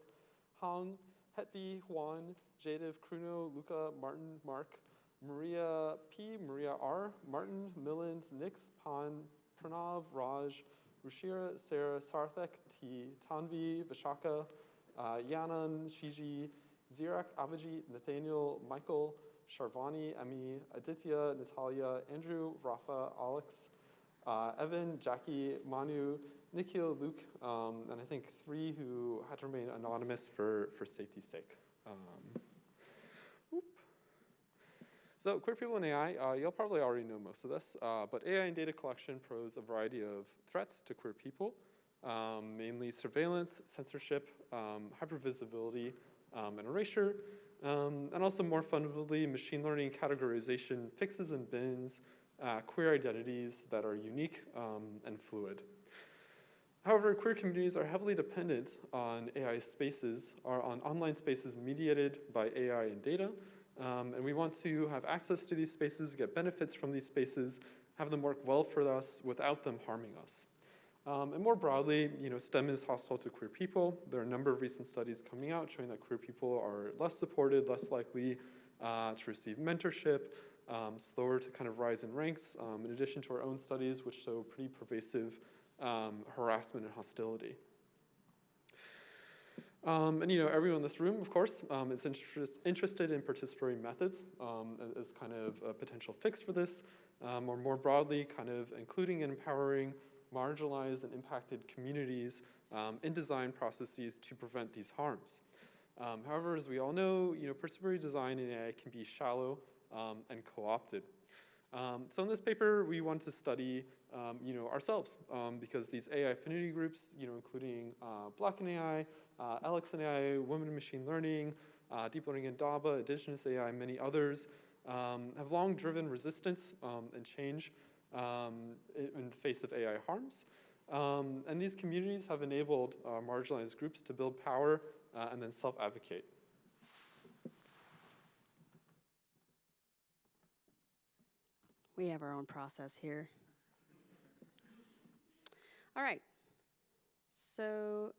Hong, Hetvi, Juan, Jadav, Kruno, Luca, Martin, Mark, Maria P, Maria R, Martin, Milind, Nix, Pan, Pranav, Raj, Rushira, Sarah, Sarthak, T, Tanvi, Vishaka, Yanan, Shiji, Zirak, Avaji, Nathaniel, Michael, Sharvani, Emmy, Aditya, Natalia, Andrew, Rafa, Alex, Evan, Jackie, Manu, Nikhil, Luke, and I think 3 who had to remain anonymous for safety's sake. So queer people in AI, you'll probably already know most of this, but AI and data collection pose a variety of threats to queer people, mainly surveillance, censorship, hypervisibility, and erasure, and also more fundamentally, machine learning categorization fixes and bins queer identities that are unique and fluid. However, queer communities are heavily dependent on AI spaces, or on online spaces mediated by AI and data, and we want to have access to these spaces, get benefits from these spaces, have them work well for us without them harming us. And more broadly, STEM is hostile to queer people. There are a number of recent studies coming out showing that queer people are less supported, less likely to receive mentorship, slower to kind of rise in ranks, in addition to our own studies, which show pretty pervasive harassment and hostility. And everyone in this room, of course, is interested in participatory methods as kind of a potential fix for this, or more broadly, kind of including and empowering marginalized and impacted communities in design processes to prevent these harms. However, as we all know, participatory design in AI can be shallow and co-opted. So in this paper, we want to study, ourselves, because these AI affinity groups, including Black in AI, Alex in AI, Women in Machine Learning, Deep Learning in DABA, Indigenous AI, and many others, have long driven resistance and change in the face of AI harms. And these communities have enabled marginalized groups to build power and then self-advocate. We have our own process here. All right. So,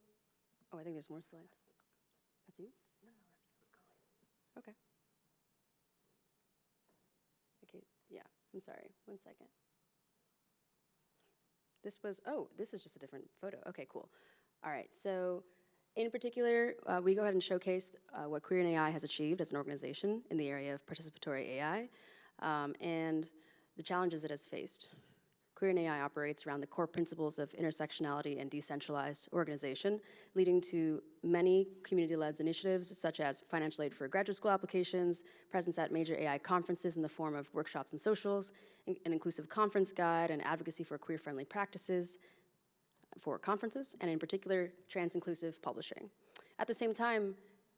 I think there's more slides. That's you? No, that's you. Okay. Okay, yeah, I'm sorry. 1 second. This is just a different photo. Okay, cool. All right, so in particular, we go ahead and showcase what Queer in AI has achieved as an organization in the area of participatory AI, and the challenges it has faced. Queer in AI operates around the core principles of intersectionality and decentralized organization, leading to many community-led initiatives such as financial aid for graduate school applications, presence at major AI conferences in the form of workshops and socials, an inclusive conference guide, and advocacy for queer-friendly practices for conferences, and in particular, trans-inclusive publishing. At the same time,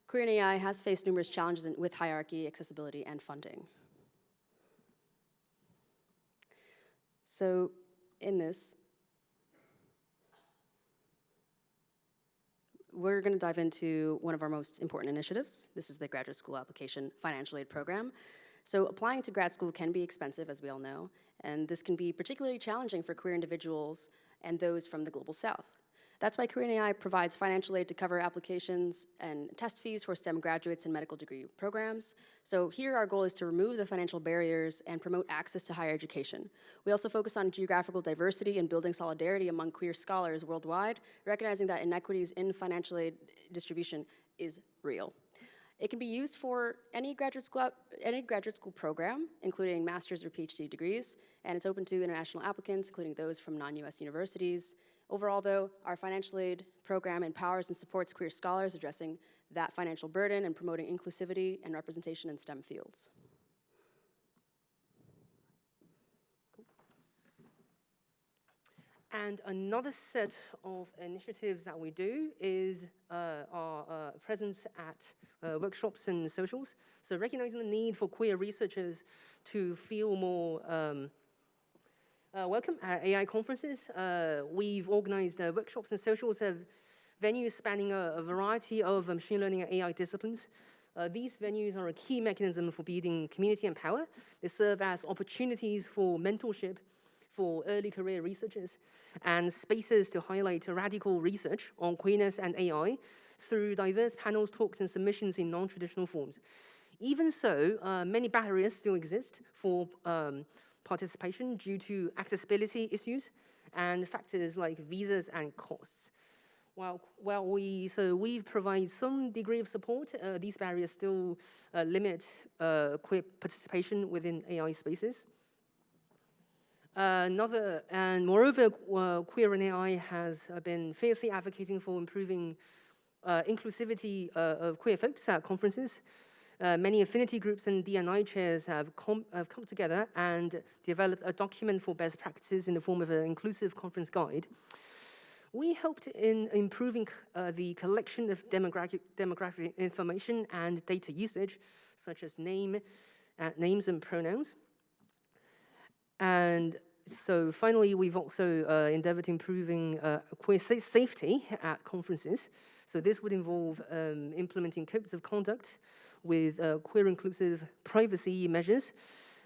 Queer in AI has faced numerous challenges with hierarchy, accessibility, and funding. So in this, we're going to dive into one of our most important initiatives. This is the graduate school application financial aid program. So applying to grad school can be expensive, as we all know, and this can be particularly challenging for queer individuals and those from the global south. That's why Queer in AI provides financial aid to cover applications and test fees for STEM graduates and medical degree programs. So here our goal is to remove the financial barriers and promote access to higher education. We also focus on geographical diversity and building solidarity among queer scholars worldwide, recognizing that inequities in financial aid distribution is real. It can be used for any graduate school program, including master's or PhD degrees, and it's open to international applicants, including those from non-US universities. Overall, though, our financial aid program empowers and supports queer scholars addressing that financial burden and promoting inclusivity and representation in STEM fields. And another set of initiatives that we do is our presence at workshops and socials. So recognizing the need for queer researchers to feel more welcome at AI conferences, we've organized workshops and socials have venues spanning a variety of machine learning and AI disciplines. These venues are a key mechanism for building community and power. They serve as opportunities for mentorship for early career researchers and spaces to highlight radical research on queerness and AI through diverse panels, talks, and submissions in non-traditional forms. Even so, many barriers still exist for participation due to accessibility issues and factors like visas and costs. While we provide some degree of support, these barriers still limit queer participation within AI spaces. Moreover, Queer and AI has been fiercely advocating for improving inclusivity of queer folks at conferences. Many affinity groups and D&I chairs have come together and developed a document for best practices in the form of an inclusive conference guide. We helped in improving the collection of demographic information and data usage, such as names and pronouns. And so finally, we've also endeavored improving queer safety at conferences. So this would involve implementing codes of conduct with queer inclusive privacy measures.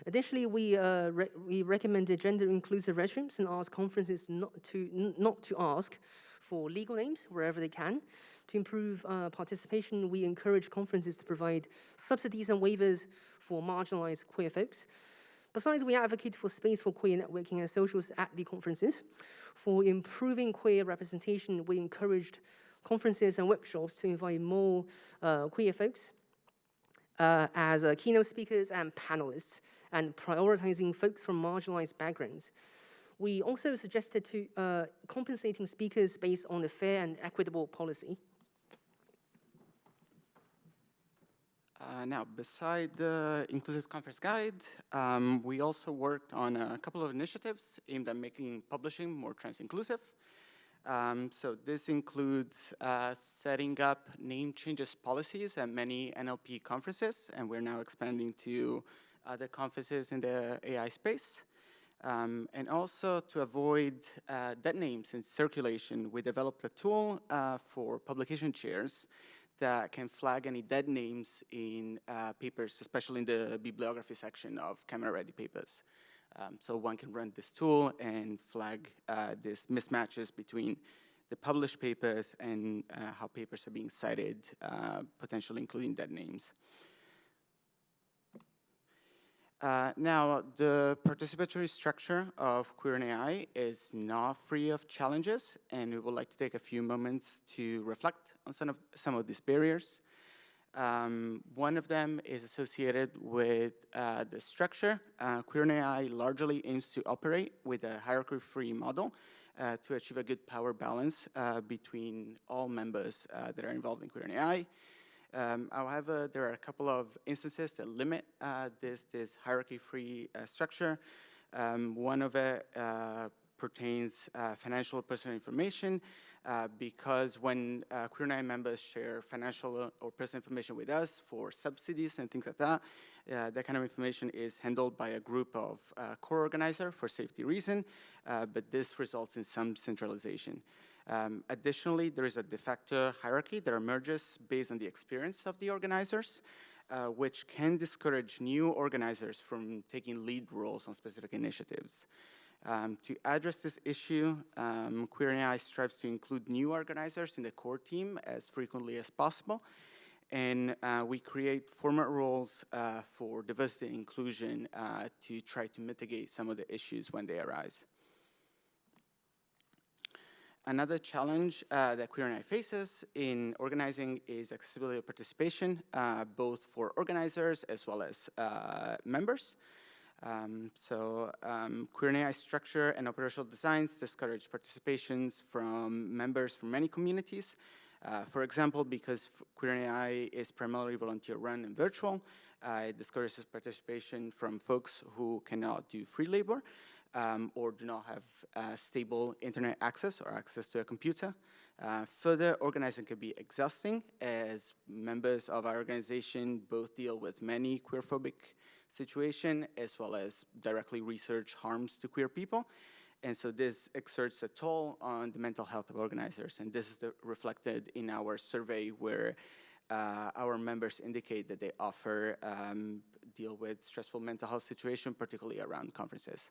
Additionally, we recommended gender inclusive restrooms and asked conferences not to ask for legal names wherever they can. To improve participation, we encourage conferences to provide subsidies and waivers for marginalized queer folks. Besides, we advocate for space for queer networking and socials at the conferences. For improving queer representation, we encouraged conferences and workshops to invite more queer folks as keynote speakers and panelists, and prioritizing folks from marginalized backgrounds. We also suggested to compensating speakers based on a fair and equitable policy. Now, beside the Inclusive Conference Guide, we also worked on a couple of initiatives aimed at making publishing more trans-inclusive. So this includes setting up name changes policies at many NLP conferences, and we're now expanding to other conferences in the AI space. And also to avoid dead names in circulation, we developed a tool for publication chairs that can flag any dead names in papers, especially in the bibliography section of camera-ready papers. So one can run this tool and flag these mismatches between the published papers and how papers are being cited, potentially including dead names. Now, the participatory structure of Queer and AI is not free of challenges, and we would like to take a few moments to reflect on some of these barriers. One of them is associated with the structure. Queer and AI largely aims to operate with a hierarchy-free model to achieve a good power balance between all members that are involved in Queer and AI. However, there are a couple of instances that limit this hierarchy-free structure. One of it pertains financial personal information, because when Queer and AI members share financial or personal information with us for subsidies and things like that, that kind of information is handled by a group of core organizer for safety reason, but this results in some centralization. Additionally, there is a de facto hierarchy that emerges based on the experience of the organizers, which can discourage new organizers from taking lead roles on specific initiatives. To address this issue, Queer and AI strives to include new organizers in the core team as frequently as possible, and we create format roles for diversity and inclusion to try to mitigate some of the issues when they arise. Another challenge that Queer and AI faces in organizing is accessibility of participation, both for organizers as well as members. Queer and AI structure and operational designs discourage participations from members from many communities. For example, because Queer and AI is primarily volunteer-run and virtual, it discourages participation from folks who cannot do free labor, or do not have stable internet access or access to a computer. Further, organizing can be exhausting, as members of our organization both deal with many queerphobic situations as well as directly research harms to queer people. And so this exerts a toll on the mental health of organizers. And this is reflected in our survey where our members indicate that they deal with stressful mental health situation, particularly around conferences.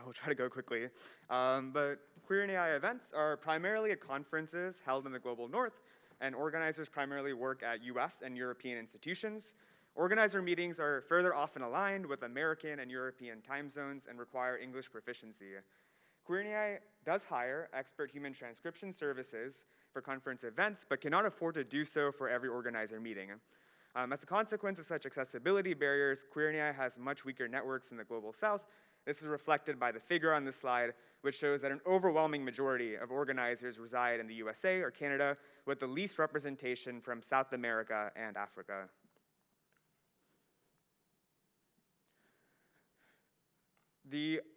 I will try to go quickly. But Queer and AI events are primarily at conferences held in the global north, and organizers primarily work at US and European institutions. Organizer meetings are further often aligned with American and European time zones and require English proficiency. Queer and AI does hire expert human transcription services for conference events, but cannot afford to do so for every organizer meeting. As a consequence of such accessibility barriers, Queer and AI has much weaker networks in the global south. This is reflected by the figure on this slide, which shows that an overwhelming majority of organizers reside in the USA or Canada, with the least representation from South America and Africa.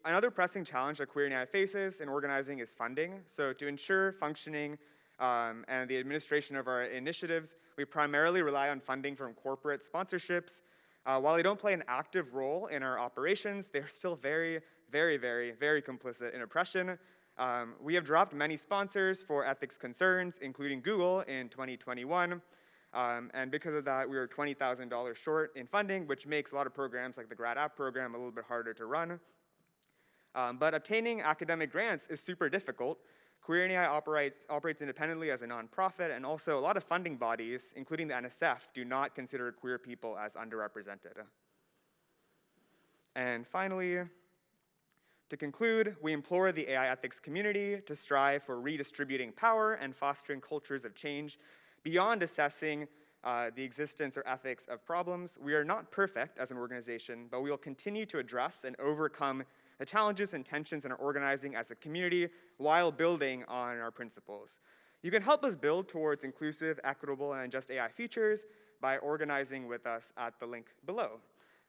Another pressing challenge that Queer and AI faces in organizing is funding. So to ensure functioning and the administration of our initiatives, we primarily rely on funding from corporate sponsorships. While they don't play an active role in our operations, they're still very, very, very, very complicit in oppression. We have dropped many sponsors for ethics concerns, including Google in 2021. And because of that, we were $20,000 short in funding, which makes a lot of programs like the Grad App program a little bit harder to run. But obtaining academic grants is super difficult. Queer and AI operates independently as a nonprofit, and also a lot of funding bodies, including the NSF, do not consider queer people as underrepresented. And finally, to conclude, we implore the AI ethics community to strive for redistributing power and fostering cultures of change beyond assessing the existence or ethics of problems. We are not perfect as an organization, but we will continue to address and overcome the challenges and tensions in our organizing as a community while building on our principles. You can help us build towards inclusive, equitable, and just AI features by organizing with us at the link below.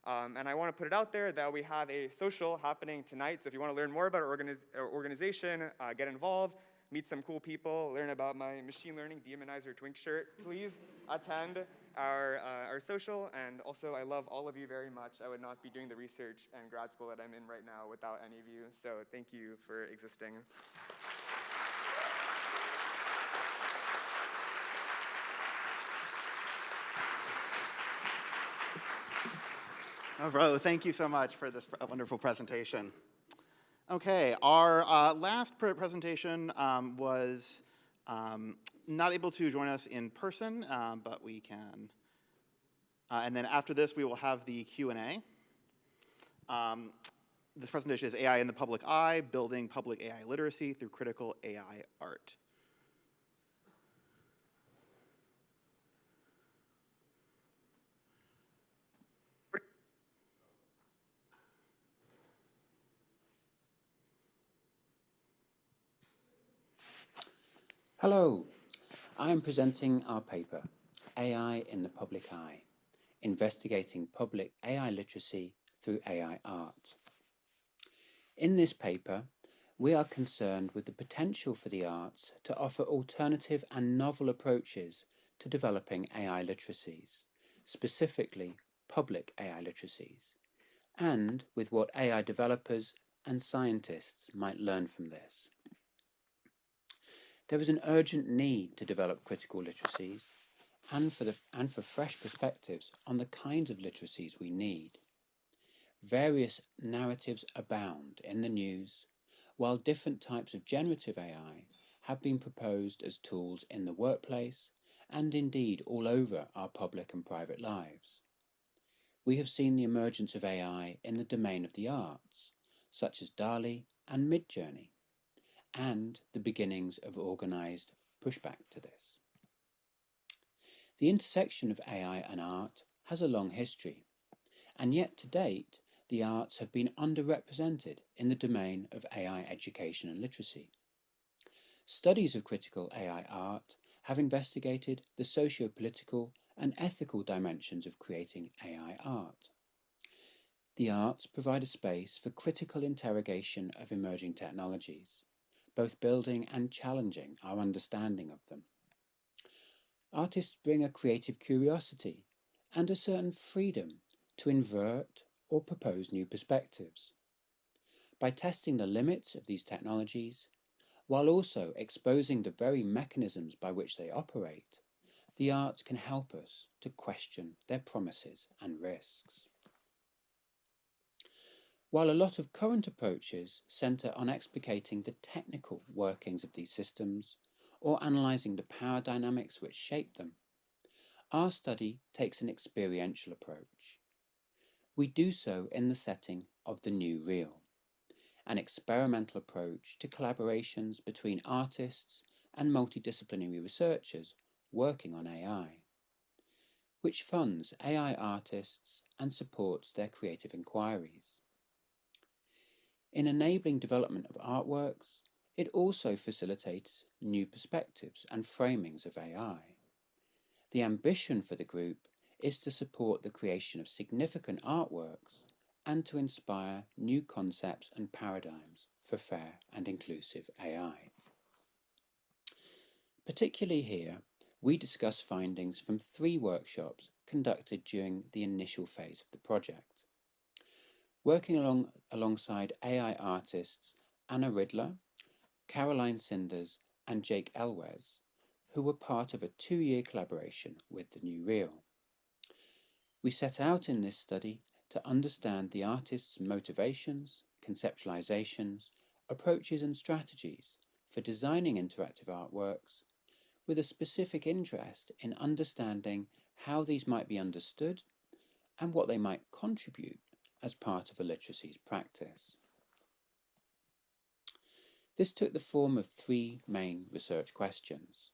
And I want to put it out there that we have a social happening tonight, so if you want to learn more about our organization, get involved, meet some cool people, learn about my machine learning demonizer twink shirt, please attend our social. And also, I love all of you very much. I would not be doing the research and grad school that I'm in right now without any of you, so thank you for existing. Oh, bro, thank you so much for this wonderful presentation. Okay, our last presentation was not able to join us in person, but we can. And then after this, we will have the Q&A. This presentation is AI in the Public Eye, Building Public AI Literacy Through Critical AI Art. Hello, I am presenting our paper, AI in the Public Eye, Investigating Public AI Literacy Through AI Art. In this paper, we are concerned with the potential for the arts to offer alternative and novel approaches to developing AI literacies, specifically public AI literacies, and with what AI developers and scientists might learn from this. There is an urgent need to develop critical literacies and for fresh perspectives on the kinds of literacies we need. Various narratives abound in the news, while different types of generative AI have been proposed as tools in the workplace and indeed all over our public and private lives. We have seen the emergence of AI in the domain of the arts, such as DALL-E and Midjourney, and the beginnings of organized pushback to this. The intersection of AI and art has a long history, and yet to date, the arts have been underrepresented in the domain of AI education and literacy. Studies of critical AI art have investigated the socio-political and ethical dimensions of creating AI art. The arts provide a space for critical interrogation of emerging technologies, both building and challenging our understanding of them. Artists bring a creative curiosity and a certain freedom to invert or propose new perspectives. By testing the limits of these technologies, while also exposing the very mechanisms by which they operate, the arts can help us to question their promises and risks. While a lot of current approaches centre on explicating the technical workings of these systems or analysing the power dynamics which shape them, our study takes an experiential approach. We do so in the setting of the new real, an experimental approach to collaborations between artists and multidisciplinary researchers working on AI, which funds AI artists and supports their creative inquiries. In enabling development of artworks, it also facilitates new perspectives and framings of AI. The ambition for the group is to support the creation of significant artworks and to inspire new concepts and paradigms for fair and inclusive AI. Particularly here, we discuss findings from 3 workshops conducted during the initial phase of the project. Working alongside AI artists Anna Ridler, Caroline Sinders, and Jake Elwes, who were part of a 2-year collaboration with the New Real. We set out in this study to understand the artists' motivations, conceptualizations, approaches and strategies for designing interactive artworks, with a specific interest in understanding how these might be understood and what they might contribute as part of a literacies practice. This took the form of 3 main research questions.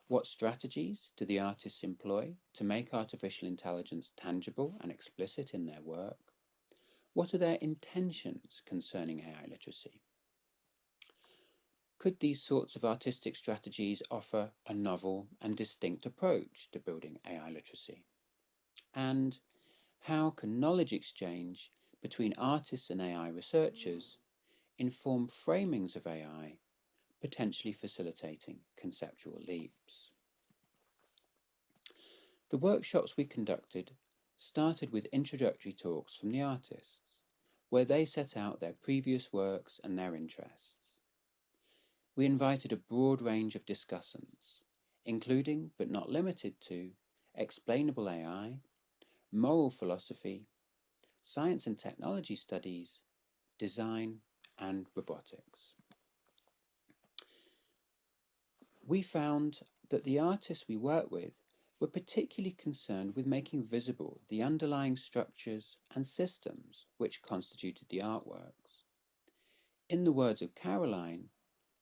What strategies do the artists employ to make artificial intelligence tangible and explicit in their work? What are their intentions concerning AI literacy? Could these sorts of artistic strategies offer a novel and distinct approach to building AI literacy? And how can knowledge exchange between artists and AI researchers inform framings of AI, potentially facilitating conceptual leaps? The workshops we conducted started with introductory talks from the artists, where they set out their previous works and their interests. We invited a broad range of discussants, including, but not limited to, explainable AI, moral philosophy, science and technology studies, design, and robotics. We found that the artists we worked with were particularly concerned with making visible the underlying structures and systems which constituted the artworks. In the words of Caroline,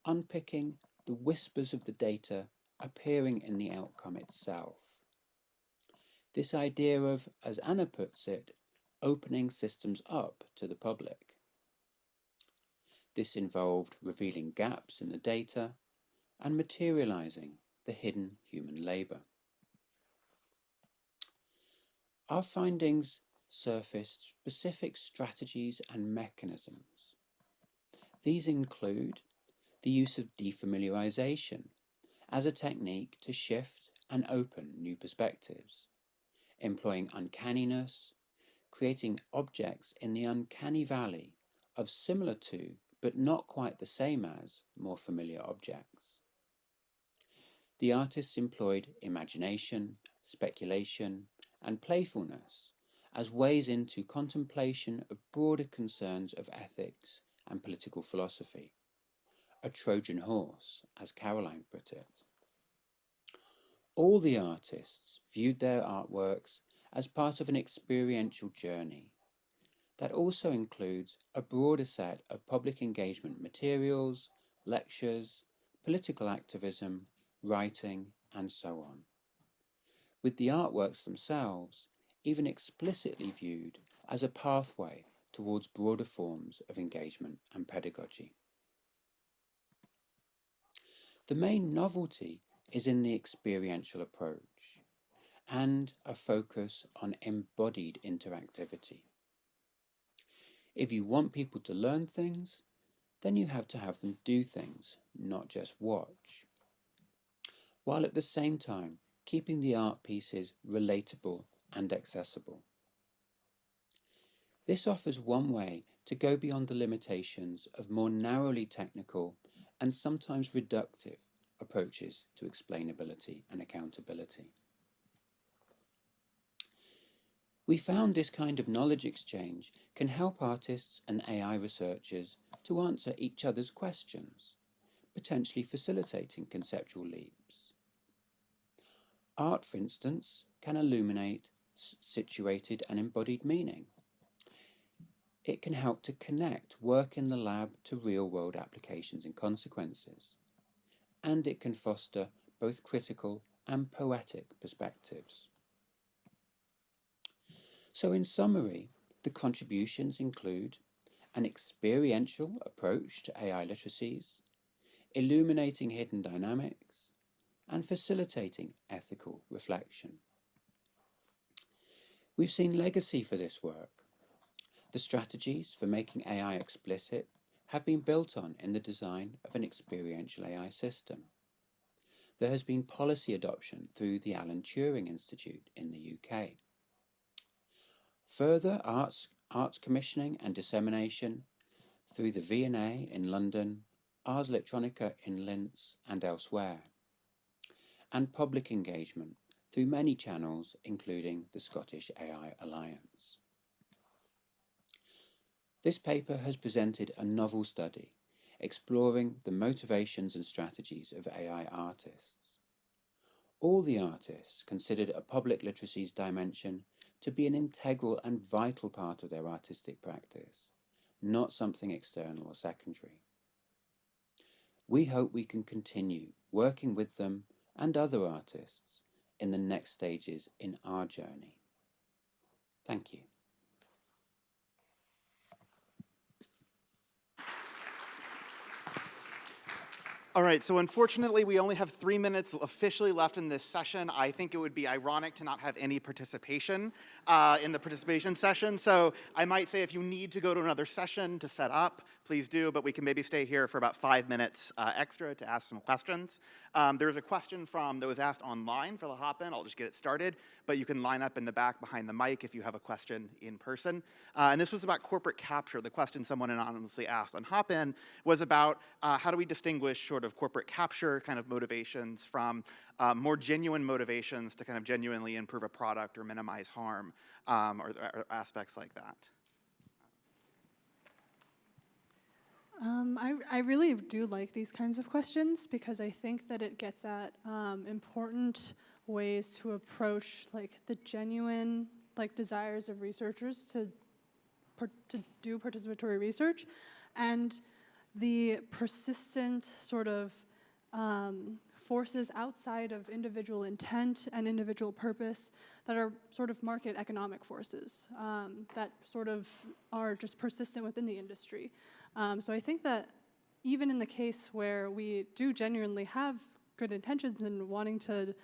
unpicking the whispers of the data appearing in the outcome itself. This idea of, as Anna puts it, opening systems up to the public. This involved revealing gaps in the data and materializing the hidden human labor. Our findings surfaced specific strategies and mechanisms. These include the use of defamiliarization as a technique to shift and open new perspectives, employing uncanniness, creating objects in the uncanny valley of similar to, but not quite the same as, more familiar objects. The artists employed imagination, speculation, and playfulness as ways into contemplation of broader concerns of ethics and political philosophy. A Trojan horse, as Caroline put it. All the artists viewed their artworks as part of an experiential journey that also includes a broader set of public engagement materials, lectures, political activism, writing, and so on, with the artworks themselves even explicitly viewed as a pathway towards broader forms of engagement and pedagogy. The main novelty is in the experiential approach and a focus on embodied interactivity. If you want people to learn things, then you have to have them do things, not just watch, while at the same time keeping the art pieces relatable and accessible. This offers one way to go beyond the limitations of more narrowly technical and sometimes reductive approaches to explainability and accountability. We found this kind of knowledge exchange can help artists and AI researchers to answer each other's questions, potentially facilitating conceptual leaps. Art, for instance, can illuminate situated and embodied meaning. It can help to connect work in the lab to real-world applications and consequences, and it can foster both critical and poetic perspectives. So in summary, the contributions include an experiential approach to AI literacies, illuminating hidden dynamics, and facilitating ethical reflection. We've seen legacy for this work. The strategies for making AI explicit have been built on in the design of an experiential AI system. There has been policy adoption through the Alan Turing Institute in the UK. Further arts commissioning and dissemination through the V&A in London, Ars Electronica in Linz and elsewhere, and public engagement through many channels, including the Scottish AI Alliance. This paper has presented a novel study exploring the motivations and strategies of AI artists. All the artists considered a public literacies dimension to be an integral and vital part of their artistic practice, not something external or secondary. We hope we can continue working with them and other artists in the next stages in our journey. Thank you. All right, so unfortunately, we only have 3 minutes officially left in this session. I think it would be ironic to not have any participation in the participation session. So I might say if you need to go to another session to set up, please do, but we can maybe stay here for about 5 minutes extra to ask some questions. There's a question that was asked online for the hop-in. I'll just get it started, but you can line up in the back behind the mic if you have a question in person. And this was about corporate capture. The question someone anonymously asked on hop-in was about how do we distinguish sort of corporate capture kind of motivations from more genuine motivations to kind of genuinely improve a product or minimize harm or aspects like that. I really do like these kinds of questions because I think that it gets at important ways to approach like the genuine like desires of researchers to do participatory research and the persistent sort of forces outside of individual intent and individual purpose that are sort of market economic forces that sort of are just persistent within the industry. So I think that even in the case where we do genuinely have good intentions in wanting to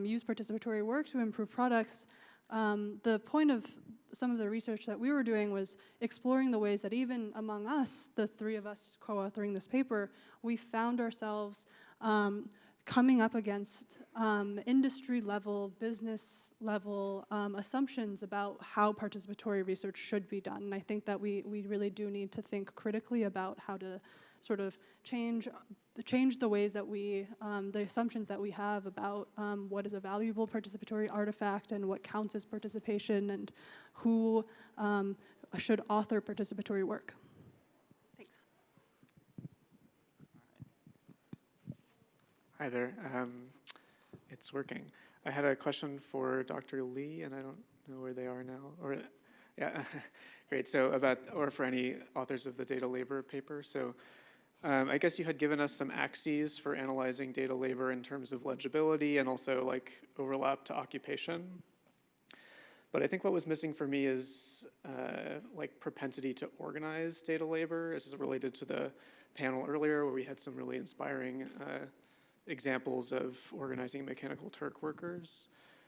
use participatory work to improve products, the point of some of the research that we were doing was exploring the ways that even among us, the three of us co-authoring this paper, we found ourselves coming up against industry-level, business-level assumptions about how participatory research should be done. And I think that we really do need to think critically about how to sort of change the ways that we, the assumptions that we have about what is a valuable participatory artifact and what counts as participation and who should author participatory work. Thanks. Hi there. It's working. I had a question for Dr. Lee, and I don't know where they are now. Or, yeah, great. So or for any authors of the data labor paper. So I guess you had given us some axes for analyzing data labor in terms of legibility and also like overlap to occupation. But I think what was missing for me is like propensity to organize data labor. This is related to the panel earlier where we had some really inspiring examples of organizing Mechanical Turk workers.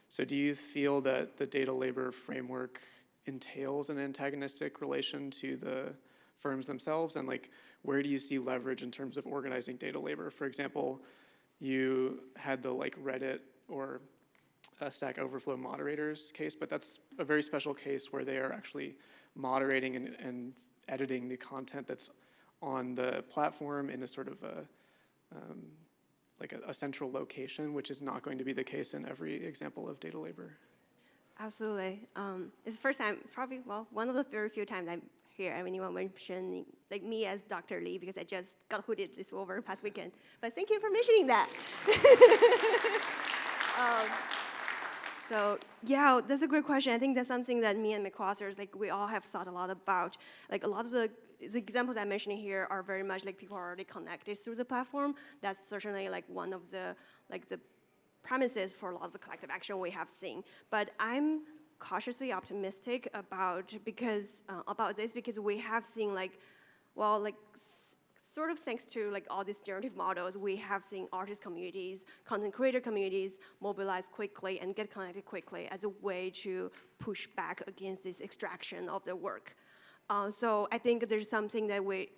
So do you feel that the data labor framework entails an antagonistic relation to the firms themselves? And like, where do you see leverage in terms of organizing data labor? For example, you had the like Reddit or Stack Overflow moderators case, but that's a very special case where they are actually moderating and editing the content that's on the platform in a sort of like a central location, which is not going to be the case in every example of data labor. Absolutely. It's the first time, it's probably, well, one of the very few times I'm here. I mean, anyone mention like me as Dr. Lee because I just got hooded this over past weekend. But thank you for mentioning that. So yeah, that's a great question. I think that's something that me and my co-authors, like we all have thought a lot about. Like a lot of the examples I'm mentioning here are very much like people are already connected through the platform. That's certainly like one of the premises for a lot of the collective action we have seen. But I'm cautiously optimistic about this because we have seen sort of thanks to like all these generative models, we have seen artist communities, content creator communities mobilize quickly and get connected quickly as a way to push back against this extraction of their work. So I think there's something that we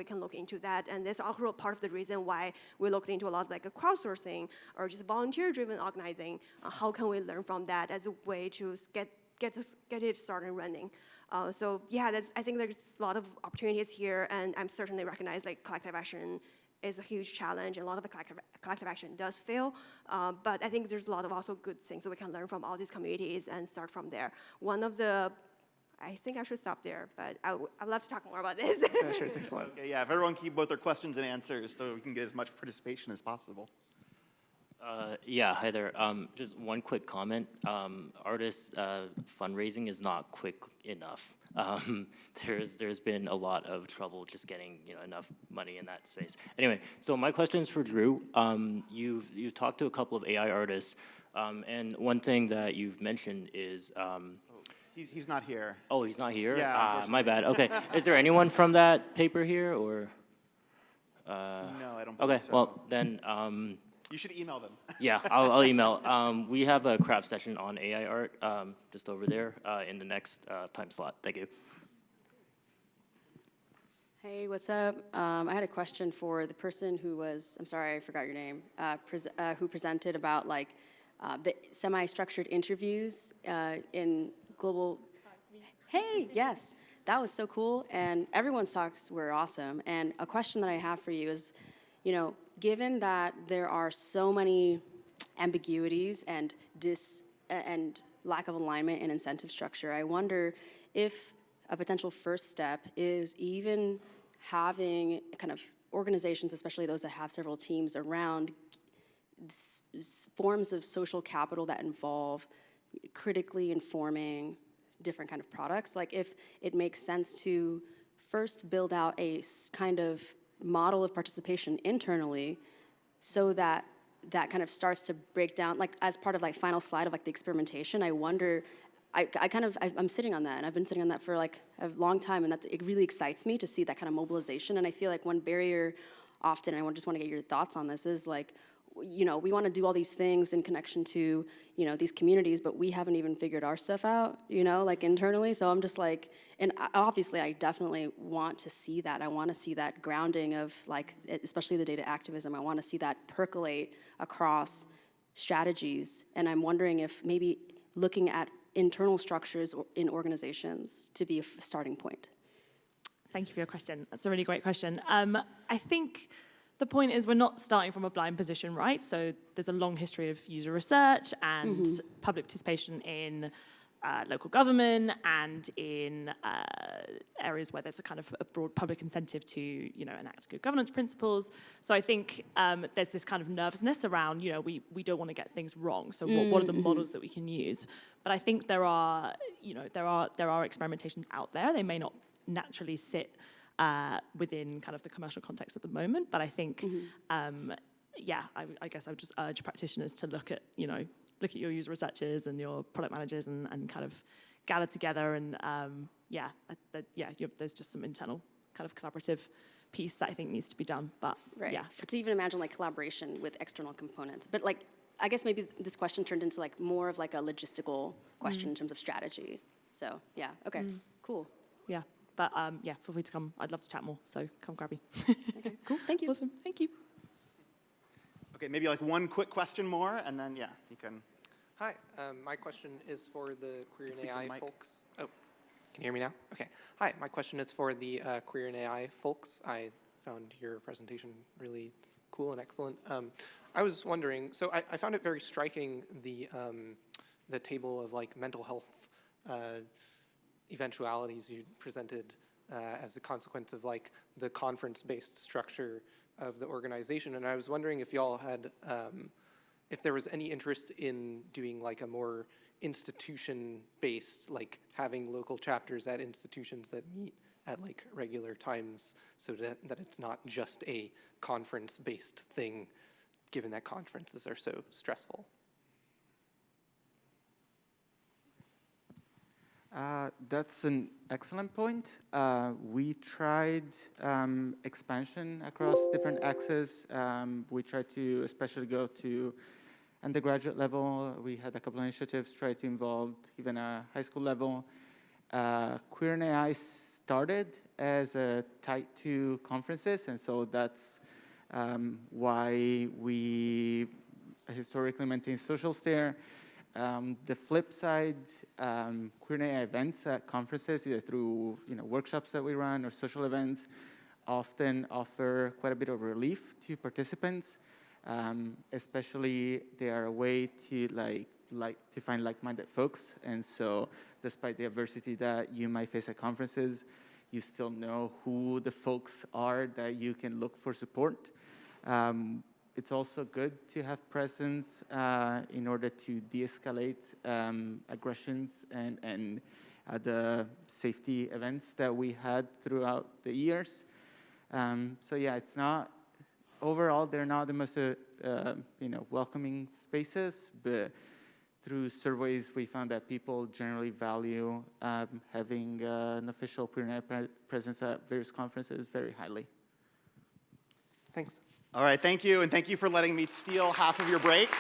can look into that, and that's also part of the reason why we looked into a lot like a crowdsourcing or just volunteer-driven organizing. How can we learn from that as a way to get it started running? So yeah, I think there's a lot of opportunities here, and I'm certainly recognize like collective action is a huge challenge, and a lot of the collective action does fail. But I think there's a lot of also good things that we can learn from all these communities and start from there. I think I should stop there, but I'd love to talk more about this. Yeah, sure, thanks a lot. Okay, yeah, if everyone keep both their questions and answers so we can get as much participation as possible. Yeah, hi there. Just one quick comment. Artists fundraising is not quick enough. There's been a lot of trouble just getting enough money in that space. Anyway, so my question is for Drew. You've talked to a couple of AI artists, and one thing that you've mentioned is. He's not here. Oh, he's not here? Yeah, my bad. Okay. Is there anyone from that paper here, or? No, I don't believe okay, so. well, then. You should email them. Yeah, I'll email. We have a craft session on AI art just over there in the next time slot. Thank you. Hey, what's up? I had a question for the person who was, I'm sorry, I forgot your name, who presented about like the semi-structured interviews in global. Hey, yes, that was so cool, and everyone's talks were awesome. And a question that I have for you is, given that there are so many ambiguities and lack of alignment in incentive structure, I wonder if a potential first step is even having kind of organizations, especially those that have several teams around forms of social capital that involve critically informing different kind of products. Like if it makes sense to first build out a kind of model of participation internally so that kind of starts to break down, like as part of like final slide of like the experimentation. I wonder, I'm sitting on that, and I've been sitting on that for like a long time, and it really excites me to see that kind of mobilization. And I feel like one barrier often, and I just want to get your thoughts on this, is like, we want to do all these things in connection to, these communities, but we haven't even figured our stuff out, like internally. So I'm just like, and obviously I definitely want to see that. I want to see that grounding of like, especially the data activism. I want to see that percolate across strategies. And I'm wondering if maybe looking at internal structures in organizations to be a starting point. Thank you for your question. That's a really great question. I think the point is we're not starting from a blind position, right? So there's a long history of user research and public participation in local government and in areas where there's a kind of a broad public incentive to, enact good governance principles. So I think there's this kind of nervousness around, we don't want to get things wrong. So what are the models that we can use? But I think there are experimentations out there. They may not naturally sit within kind of the commercial context at the moment. But I think, I guess I would just urge practitioners to look at your user researchers and your product managers and kind of gather together and, there's just some internal kind of collaborative piece that I think needs to be done. But right. yeah. To even imagine like collaboration with external components. But like, I guess maybe this question turned into like more of like a logistical question in terms of strategy. So yeah, okay, cool. Yeah. But feel free to come. I'd love to chat more, so come grab me. Okay, cool, thank you. Awesome, thank you. Okay, maybe like one quick question more, and then, yeah, you can Hi, my question is for the Queer and Speak to the AI mic. folks. Oh, can you hear me now? Okay. Hi, my question is for the Queer and AI folks. I found your presentation really cool and excellent. I was wondering, so I found it very striking, the table of like mental health eventualities you presented as a consequence of like the conference-based structure of the organization. And I was wondering if y'all had, if there was any interest in doing like a more institution-based, like having local chapters at institutions that meet at like regular times, so that it's not just a conference-based thing, given that conferences are so stressful. That's an excellent point. We tried expansion across different axes. We tried to especially go to undergraduate level. We had a couple of initiatives try to involve even a high school level. Queer and AI started as a tied to conferences, and so that's why we historically maintain socials there. The flip side, Queer and AI events at conferences, either through workshops that we run or social events, often offer quite a bit of relief to participants. Especially they are a way to to find like-minded folks, and so despite the adversity that you might face at conferences, you still know who the folks are that you can look for support. It's also good to have presence in order to de-escalate aggressions and the safety events that we had throughout the years. So yeah, it's not, overall, they're not the most welcoming spaces, but through surveys, we found that people generally value having an official queer and AI presence at various conferences very highly. Thanks. All right, thank you, and thank you for letting me steal half of your break.